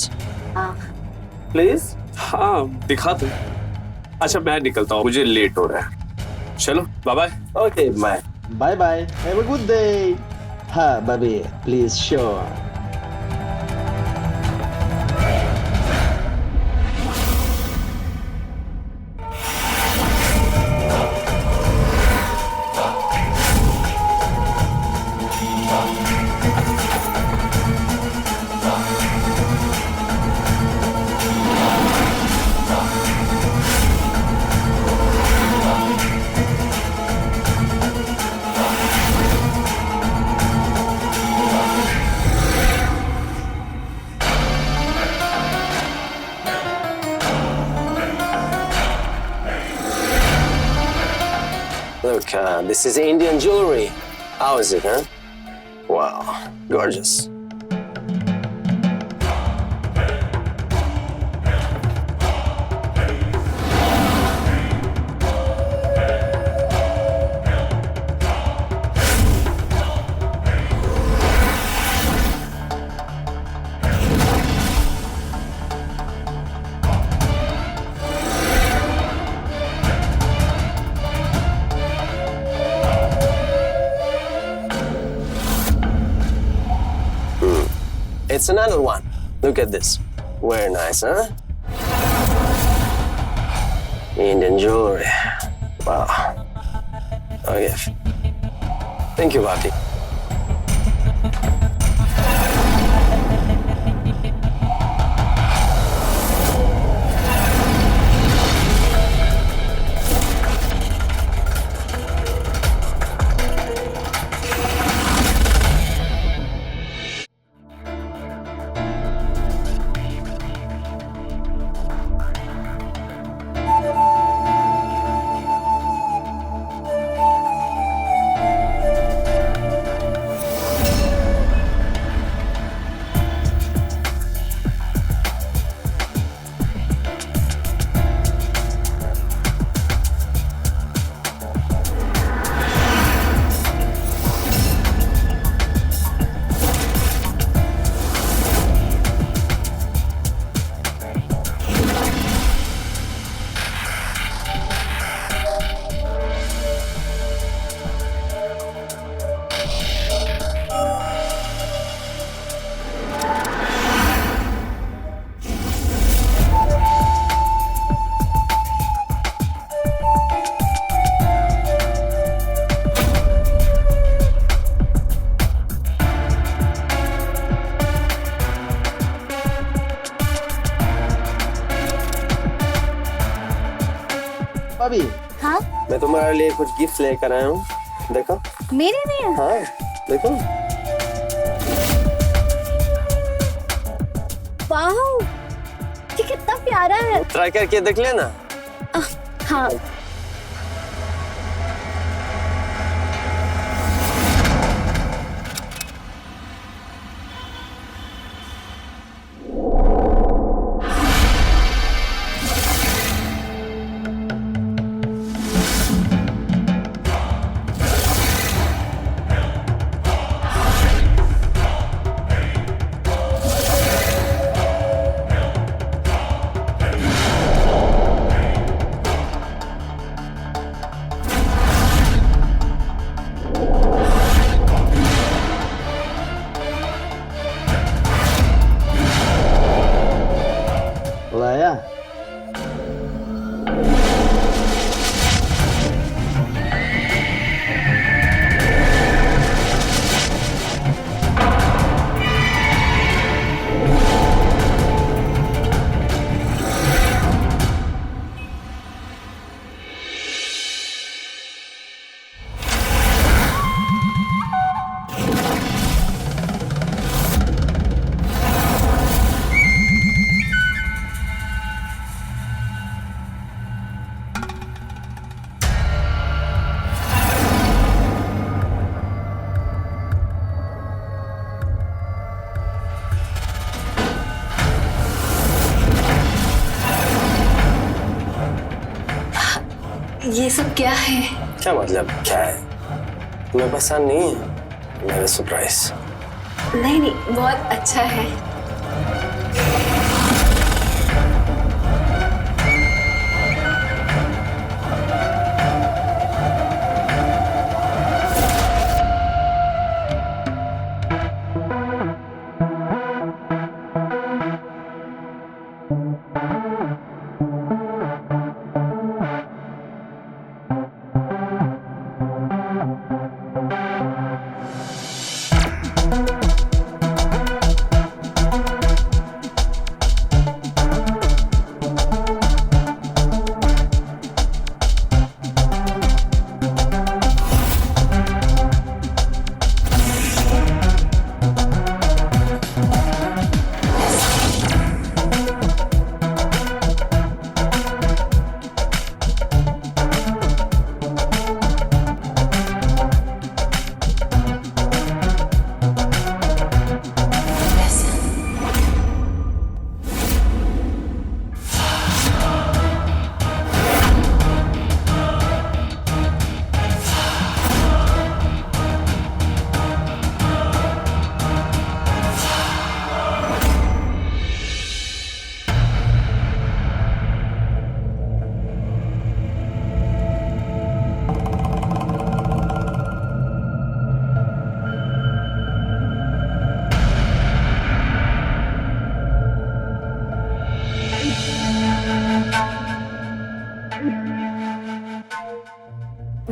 Please? हाँ दिखा दो। अच्छा मैं निकलता हूँ, मुझे लेट हो रहा है। चलो bye bye. Okay, bye. Bye bye. Have a good day. हाँ भाभी, please show. Look, this is Indian jewelry. How is it, huh? Wow, gorgeous. It's another one. Look at this. Very nice, huh? Indian jewelry. Wow. Okay. Thank you, Bobby. भाभी, हाँ? मैं तुम्हारे लिए कुछ gift लेकर आया हूँ। देखो। मेरे लिए? हाँ, देखो। वाओ, ये कितना प्यारा है। ट्राई करके देख लेना। हाँ। ये सब क्या है? क्या मतलब क्या है? तुम्हें पसंद नहीं है मेरा सरप्राइज? नहीं नहीं, बहुत अच्छा है।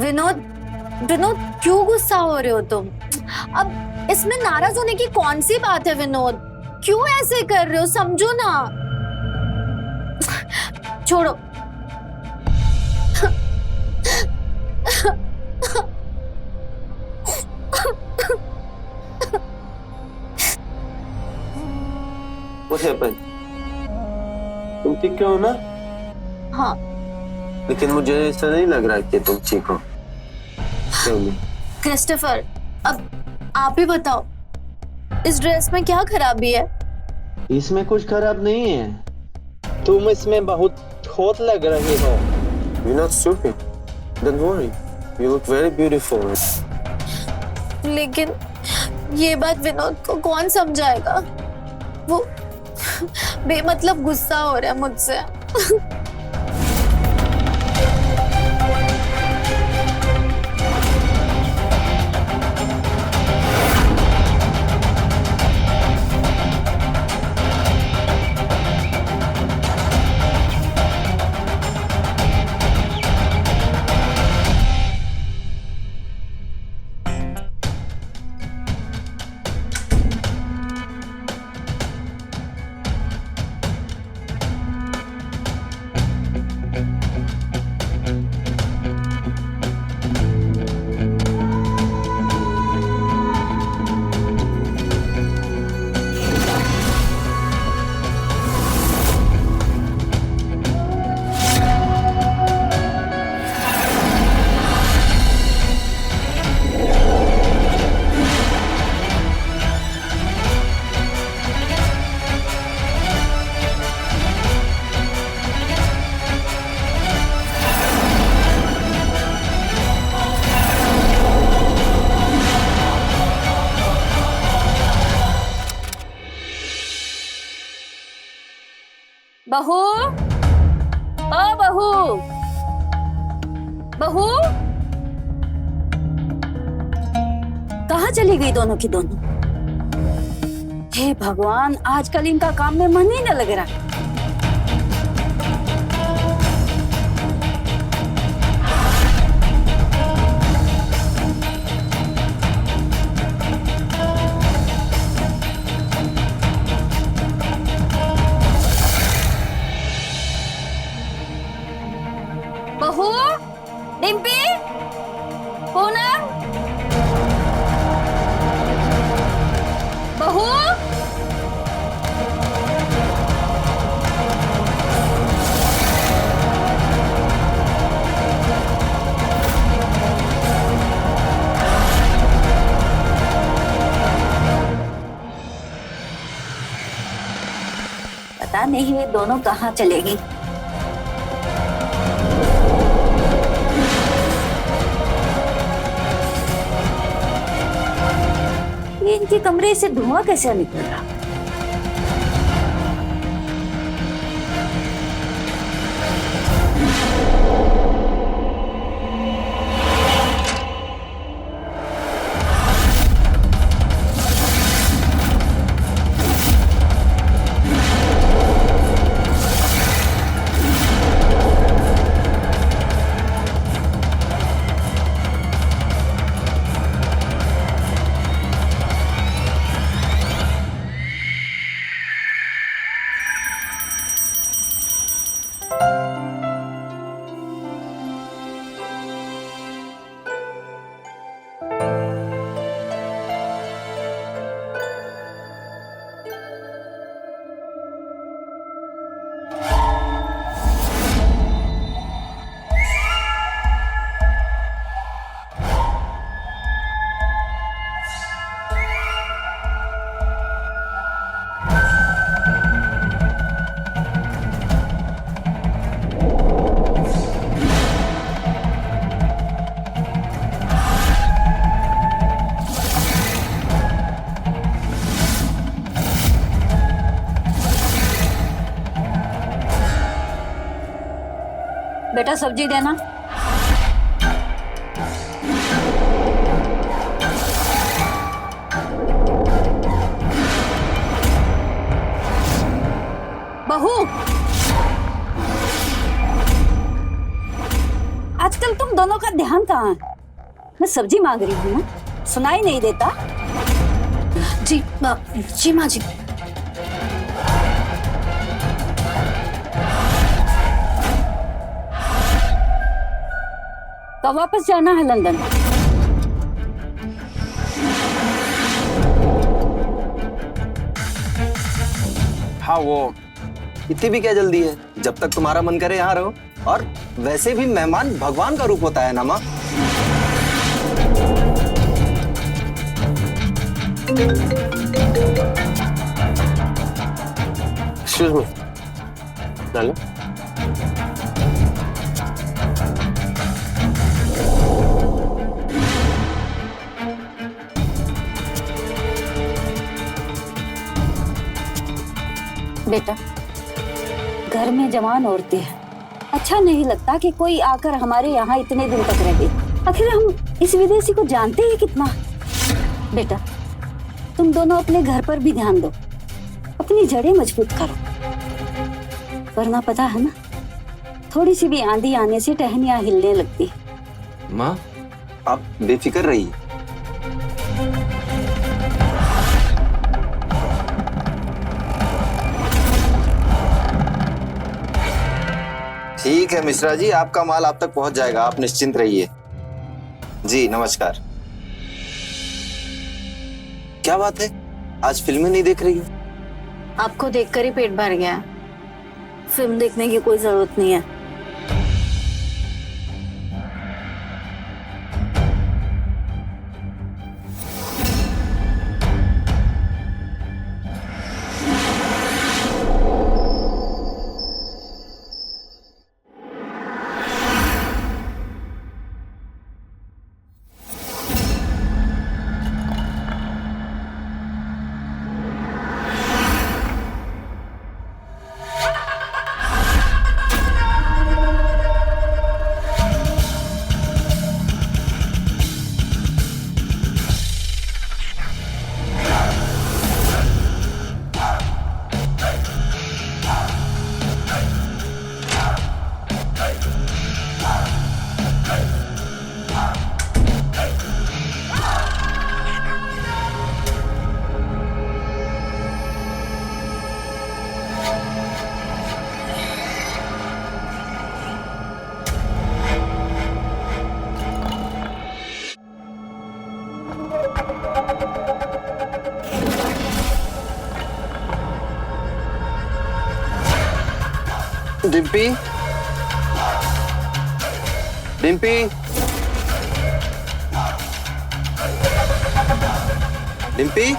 विनोद, विनोद क्यों गुस्सा हो रहे हो तुम? अब इसमें नाराज होने की कौन सी बात है विनोद? क्यों ऐसे कर रहे हो? समझो ना। छोड़ो। What happened? तुम ठीक हो ना? हाँ। लेकिन मुझे ऐसा नहीं लग रहा कि तुम ठीक हो। क्रिस्टोफर, अब आप ही बताओ, इस ड्रेस में क्या खराबी है? इसमें कुछ खराब नहीं है। तुम इसमें बहुत हॉट लग रही हो। You're not stupid. Don't worry. You look very beautiful. लेकिन ये बात विनोद को कौन समझाएगा? वो बेमतलब गुस्सा हो रहा है मुझसे। बहू, ओ बहू, बहू, कहाँ चली गई दोनों की दोनों? हे भगवान, आजकल इनका काम में मन ही न लग रहा। बहू, डिम्पी, पूनम, बहू, पता नहीं ये दोनों कहाँ चलेगी। ये इनके कमरे से धुआं कैसे निकल रहा? बेटा सब्जी देना। बहू, आजकल तुम दोनों का ध्यान कहाँ है? मैं सब्जी मांग रही हूँ ना, सुनाई नहीं देता? जी जी माँ जी। तो वापस जाना है लंदन? हाँ, वो इतनी भी क्या जल्दी है? जब तक तुम्हारा मन करे यहाँ रहो। और वैसे भी मेहमान भगवान का रूप होता है ना माँ। एक्सक्यूज मी, डालो। बेटा, घर में जवान औरतें हैं, अच्छा नहीं लगता कि कोई आकर हमारे यहाँ इतने दिन तक रहे। आखिर हम इस विदेशी को जानते ही कितना। बेटा, तुम दोनों अपने घर पर भी ध्यान दो, अपनी जड़ें मजबूत करो, वरना पता है ना, थोड़ी सी भी आंधी आने से टहनियां हिलने लगती। माँ, आप बेफिक्र रहिए। ठीक है मिश्रा जी, आपका माल आप तक पहुंच जाएगा, आप निश्चिंत रहिए। जी नमस्कार। क्या बात है, आज फिल्में नहीं देख रही हो? आपको देखकर ही पेट भर गया, फिल्म देखने की कोई जरूरत नहीं है। डिम्पी, डिम्पी, डिम्पी,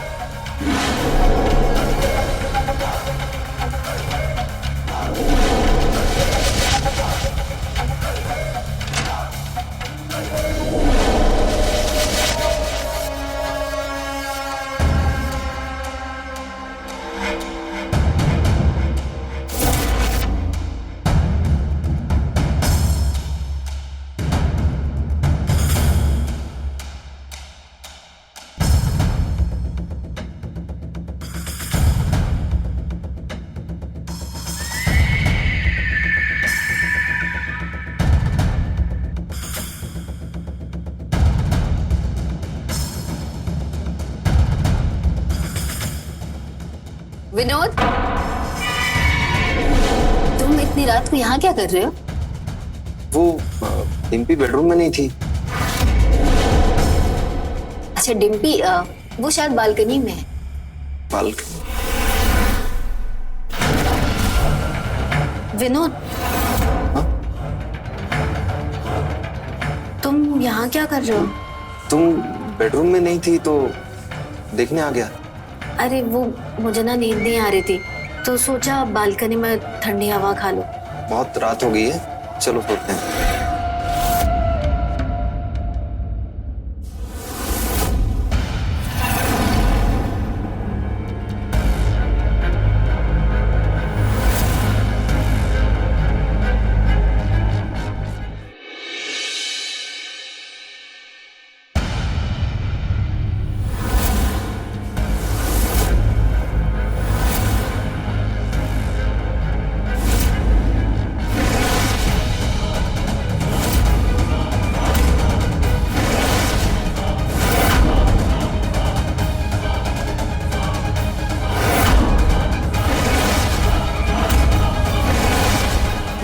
विनोद, तुम इतनी रात को यहाँ क्या कर रहे हो? वो डिम्पी बेडरूम में नहीं थी। अच्छा डिम्पी, वो शायद बालकनी में है। बालकनी? विनोद, तुम यहाँ क्या कर रहे हो? तुम बेडरूम में नहीं थी तो देखने आ गया। अरे वो मुझे ना नींद नहीं आ रही थी तो सोचा बालकनी में ठंडी हवा खा लो। बहुत रात हो गई है, चलो सोते हैं।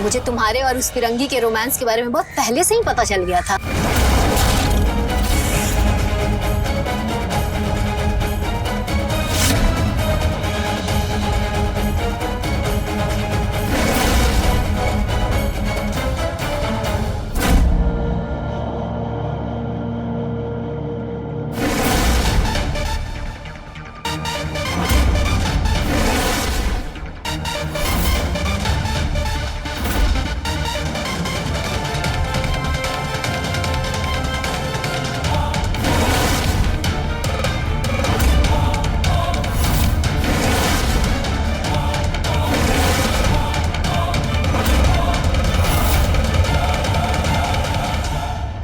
मुझे तुम्हारे और उस फिरंगी के रोमांस के बारे में बहुत पहले से ही पता चल गया था।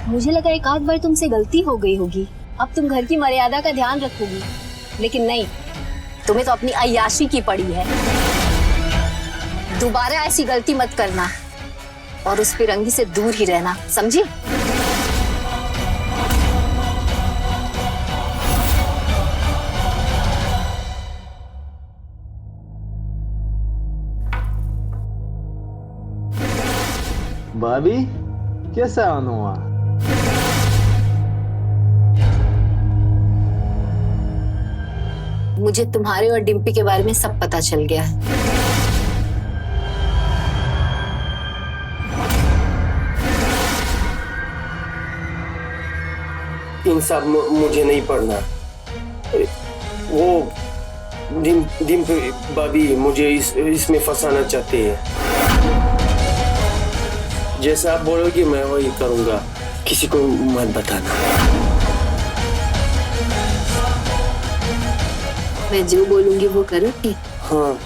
मुझे लगा एक आध बार तुमसे गलती हो गई होगी, अब तुम घर की मर्यादा का ध्यान रखोगी, लेकिन नहीं, तुम्हें तो अपनी अय्याशी की पड़ी है। दोबारा ऐसी गलती मत करना और उस फिरंगी से दूर ही रहना, समझी? भाभी कैसा हुआ? मुझे तुम्हारे और डिम्पी के बारे में सब पता चल गया है। इन सब मुझे नहीं पढ़ना। वो डिम्पी भाभी मुझे इसमें फंसाना चाहते हैं। जैसा आप बोलोगे मैं वही करूंगा, किसी को मत बताना। मैं जो बोलूंगी वो करोगी? हाँ।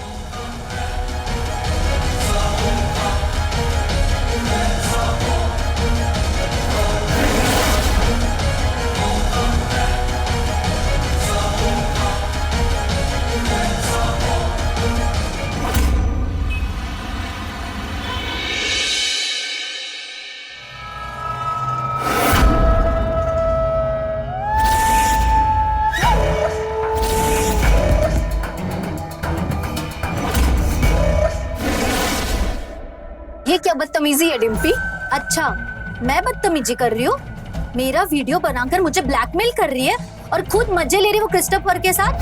ये क्या बदतमीजी है डिम्पी? अच्छा, मैं बदतमीजी कर रही हूँ? मेरा वीडियो बनाकर मुझे ब्लैकमेल कर रही है और खुद मजे ले रही वो क्रिस्टोफर के साथ?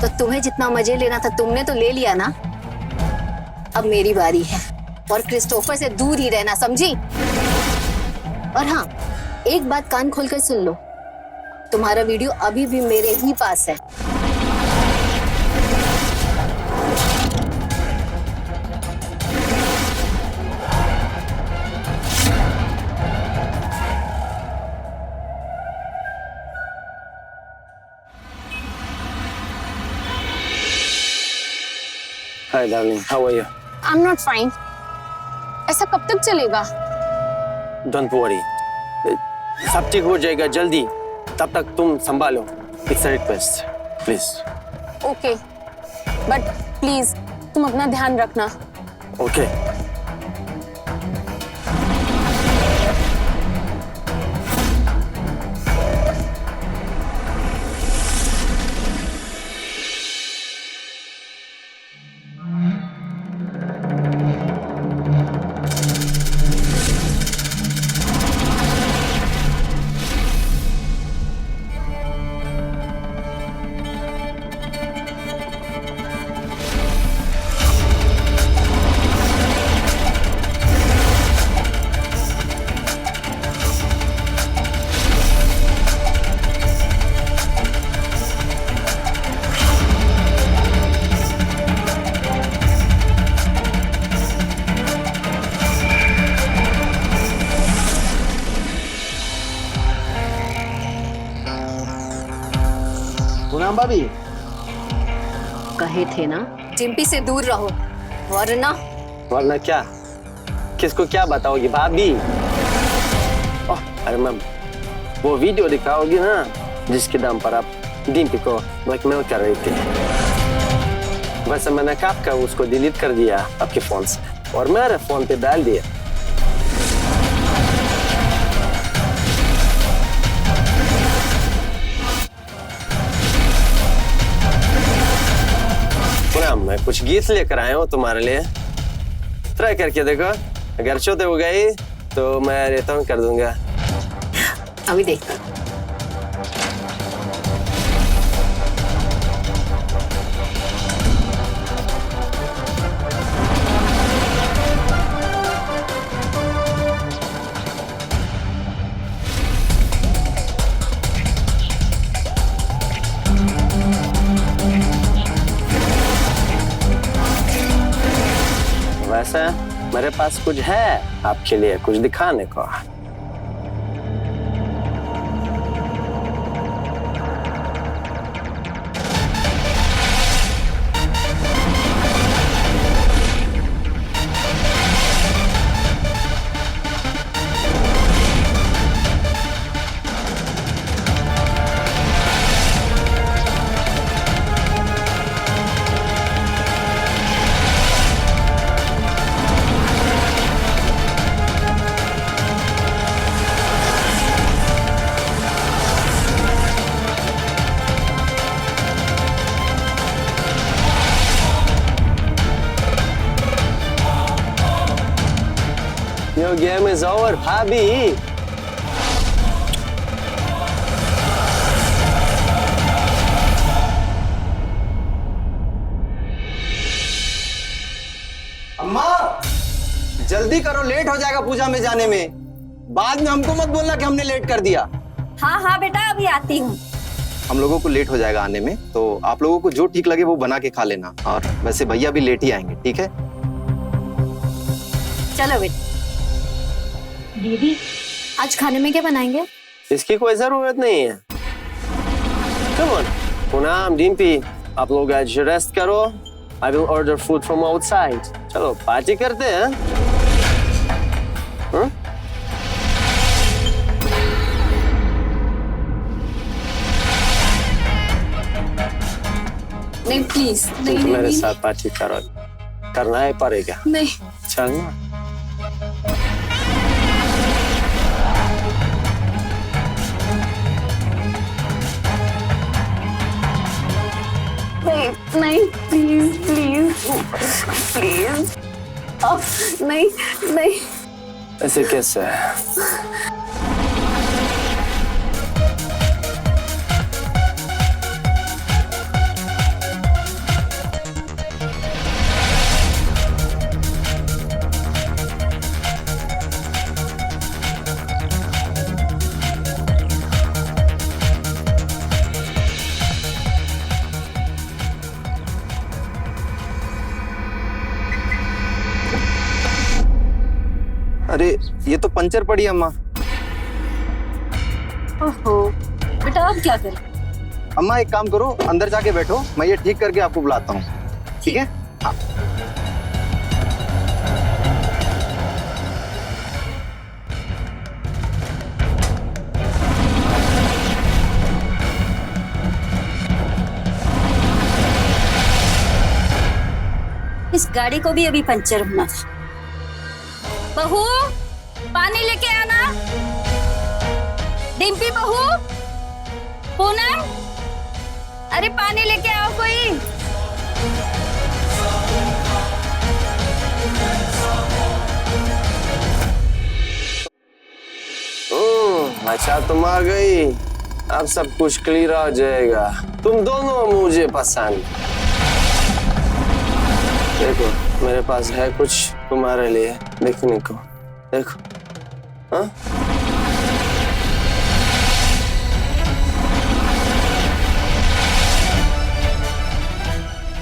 तो तुम्हें जितना मजे लेना था तुमने तो ले लिया ना, अब मेरी बारी है और क्रिस्टोफर से दूर ही रहना, समझी? और हाँ, एक बात कान खोलकर सुन लो, तुम्हारा वीडियो अभी भी मेरे ही पास है। Hi darling, how are you? I'm not fine. ऐसा कब तक चलेगा? Don't worry. सब ठीक हो जाएगा जल्दी, तब तक तुम संभालो। It's a request, please. Okay, but please तुम अपना ध्यान रखना। Okay. हाँ भाभी। कहे थे ना डिम्पी से दूर रहो, वरना क्या? किसको क्या बताओगी भाभी? ओह, अरे मैम, वो वीडियो दिखाओगी ना जिसके दम पर आप डिम्पी को ब्लैकमेल कर रही थी। वैसे मैंने कब का उसको डिलीट कर दिया आपके फोन से और मेरे फोन पे डाल दिया। मैं कुछ गीत लेकर आया हूँ तुम्हारे लिए, ट्राई करके देखो। अगर छोटे हो गई तो मैं रिटर्न कर दूंगा। अभी देखता। वैसे मेरे पास कुछ है आपके लिए, कुछ दिखाने को। Your game is over, भाभी। अम्मा जल्दी करो, लेट हो जाएगा पूजा में जाने में। बाद में हमको मत बोलना कि हमने लेट कर दिया। हाँ हाँ बेटा, अभी आती हूँ। हम लोगों को लेट हो जाएगा आने में, तो आप लोगों को जो ठीक लगे वो बना के खा लेना। और वैसे भैया भी लेट ही आएंगे, ठीक है? चलो बेटा। दीदी आज खाने में क्या बनाएंगे? इसकी कोई जरूरत नहीं है। Come on, पूनम, डिम्पी, आप लोग आज रेस्ट करो। I will order food from outside. चलो पार्टी करते हैं। हाँ? नहीं प्लीज, नहीं तुम नहीं मेरे नहीं, साथ पार्टी करो, करना ही पड़ेगा। नहीं। चलना। नहीं प्लीज प्लीज प्लीज, नहीं नहीं। ऐसे कैसे? अरे ये तो पंचर पड़ी अम्मा। ओहो बेटा, अब क्या करें? अम्मा एक काम करो, अंदर जाके बैठो, मैं ये ठीक करके आपको बुलाता हूँ, ठीक है? हाँ। इस गाड़ी को भी अभी पंचर होना था। बहू, पानी लेके आना। डिम्पी बहू, पूनम, अरे पानी लेके आओ कोई। अच्छा तुम आ गई, अब सब कुछ क्लियर हो जाएगा। तुम दोनों मुझे पसंद। देखो मेरे पास है कुछ तुम्हारे लिए देखने को, देखो। हाँ?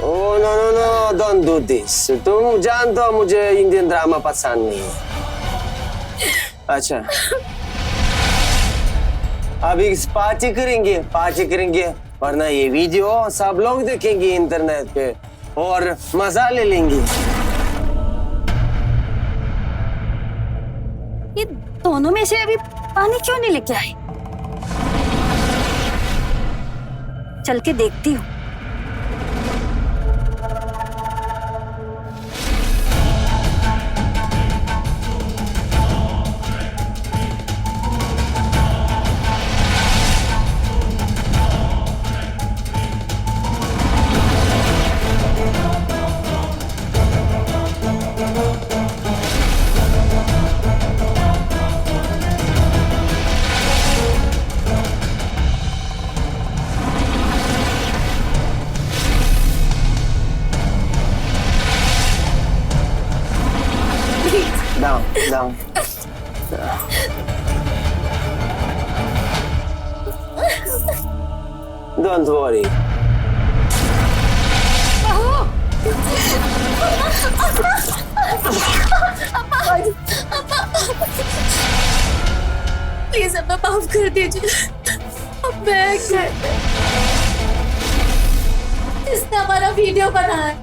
Oh no no no, don't do this. तुम जानते हो मुझे इंडियन ड्रामा पसंद नहीं है। अच्छा अभी पार्टी करेंगे वरना ये वीडियो सब लोग देखेंगे इंटरनेट पे और मजा ले लेंगे। ये दोनों में से अभी पानी क्यों नहीं लेके आए? चल के देखती हूँ। Down, down. Don't worry. Please अब्बा माफ कर दीजिए। अब मैं जिसने हमारा वीडियो बनाया है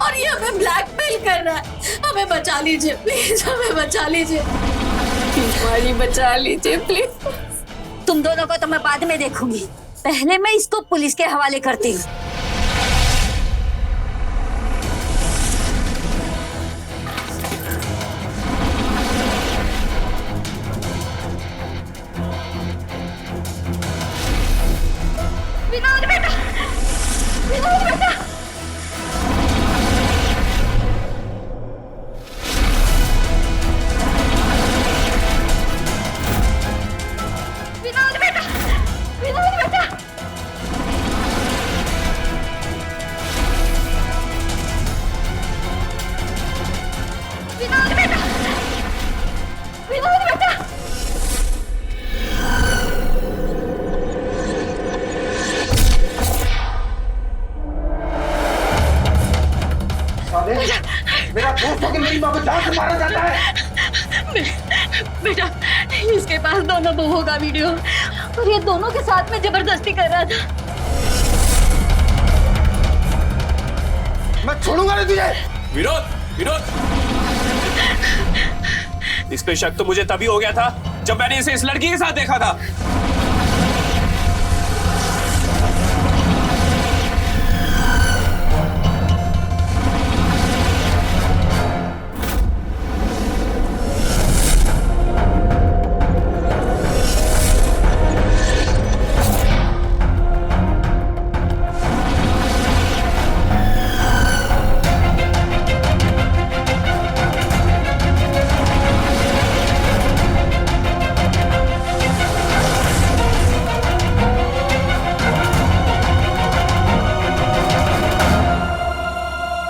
और ये हमें ब्लैकमेल कर रहा है, हमें बचा लीजिए प्लीज, हमें बचा लीजिए, हमारी बचा लीजिए प्लीज। तुम दोनों को तो मैं बाद में देखूंगी, पहले मैं इसको पुलिस के हवाले करती हूँ। विनोद बेटा, विनोद बेटा, विनोद बेटा, विनोद बेटा। विनोद बेटा, विनोद बेटा। मेरा दोस्त होकर मेरी माँ को जान से मारा जाता है। बेटा, इसके पास दोनों बहुओं का वीडियो और ये दोनों के साथ में जबरदस्ती कर रहा था। मैं छोड़ूंगा नहीं तुझे। विनोद, विनोद, इस पे शक तो मुझे तभी हो गया था जब मैंने इसे इस लड़की के साथ देखा था।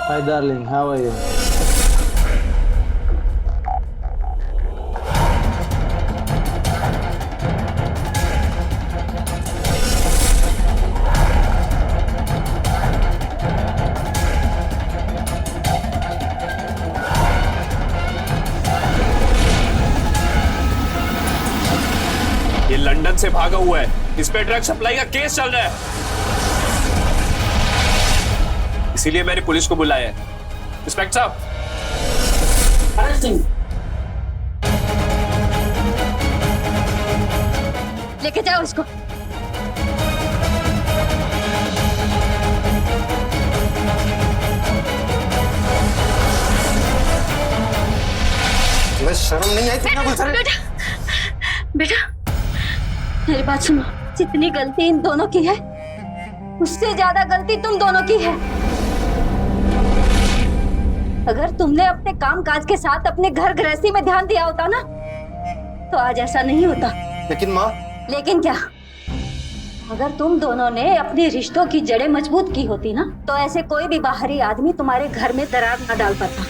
Hi darling, how are you? ये लंदन से भागा हुआ है, इस पे ड्रग सप्लाई का केस चल रहा है, इसीलिए मैंने पुलिस को बुलाया है। इंस्पेक्टर साहब, लेके जाओ इसको। तुम्हें शर्म नहीं आई? तुमने गुलशन बेटा, मेरी बात सुनो, जितनी गलती इन दोनों की है उससे ज्यादा गलती तुम दोनों की है। अगर तुमने अपने काम काज के साथ अपने घर गृहस्थी में ध्यान दिया होता ना तो आज ऐसा नहीं होता। लेकिन माँ, लेकिन क्या? अगर तुम दोनों ने अपने रिश्तों की जड़ें मजबूत की होती ना तो ऐसे कोई भी बाहरी आदमी तुम्हारे घर में दरार न डाल पाता।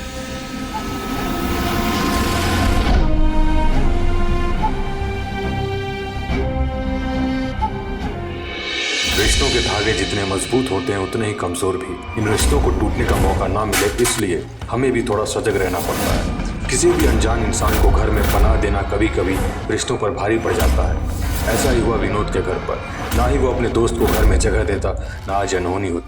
रिश्तों के धागे जितने मजबूत होते हैं उतने ही कमजोर भी। इन रिश्तों को टूटने का मौका ना मिले इसलिए हमें भी थोड़ा सजग रहना पड़ता है। किसी भी अनजान इंसान को घर में पनाह देना कभी कभी रिश्तों पर भारी पड़ जाता है। ऐसा ही हुआ विनोद के घर पर। ना ही वो अपने दोस्त को घर में जगह देता, ना आज अनहोनी होती।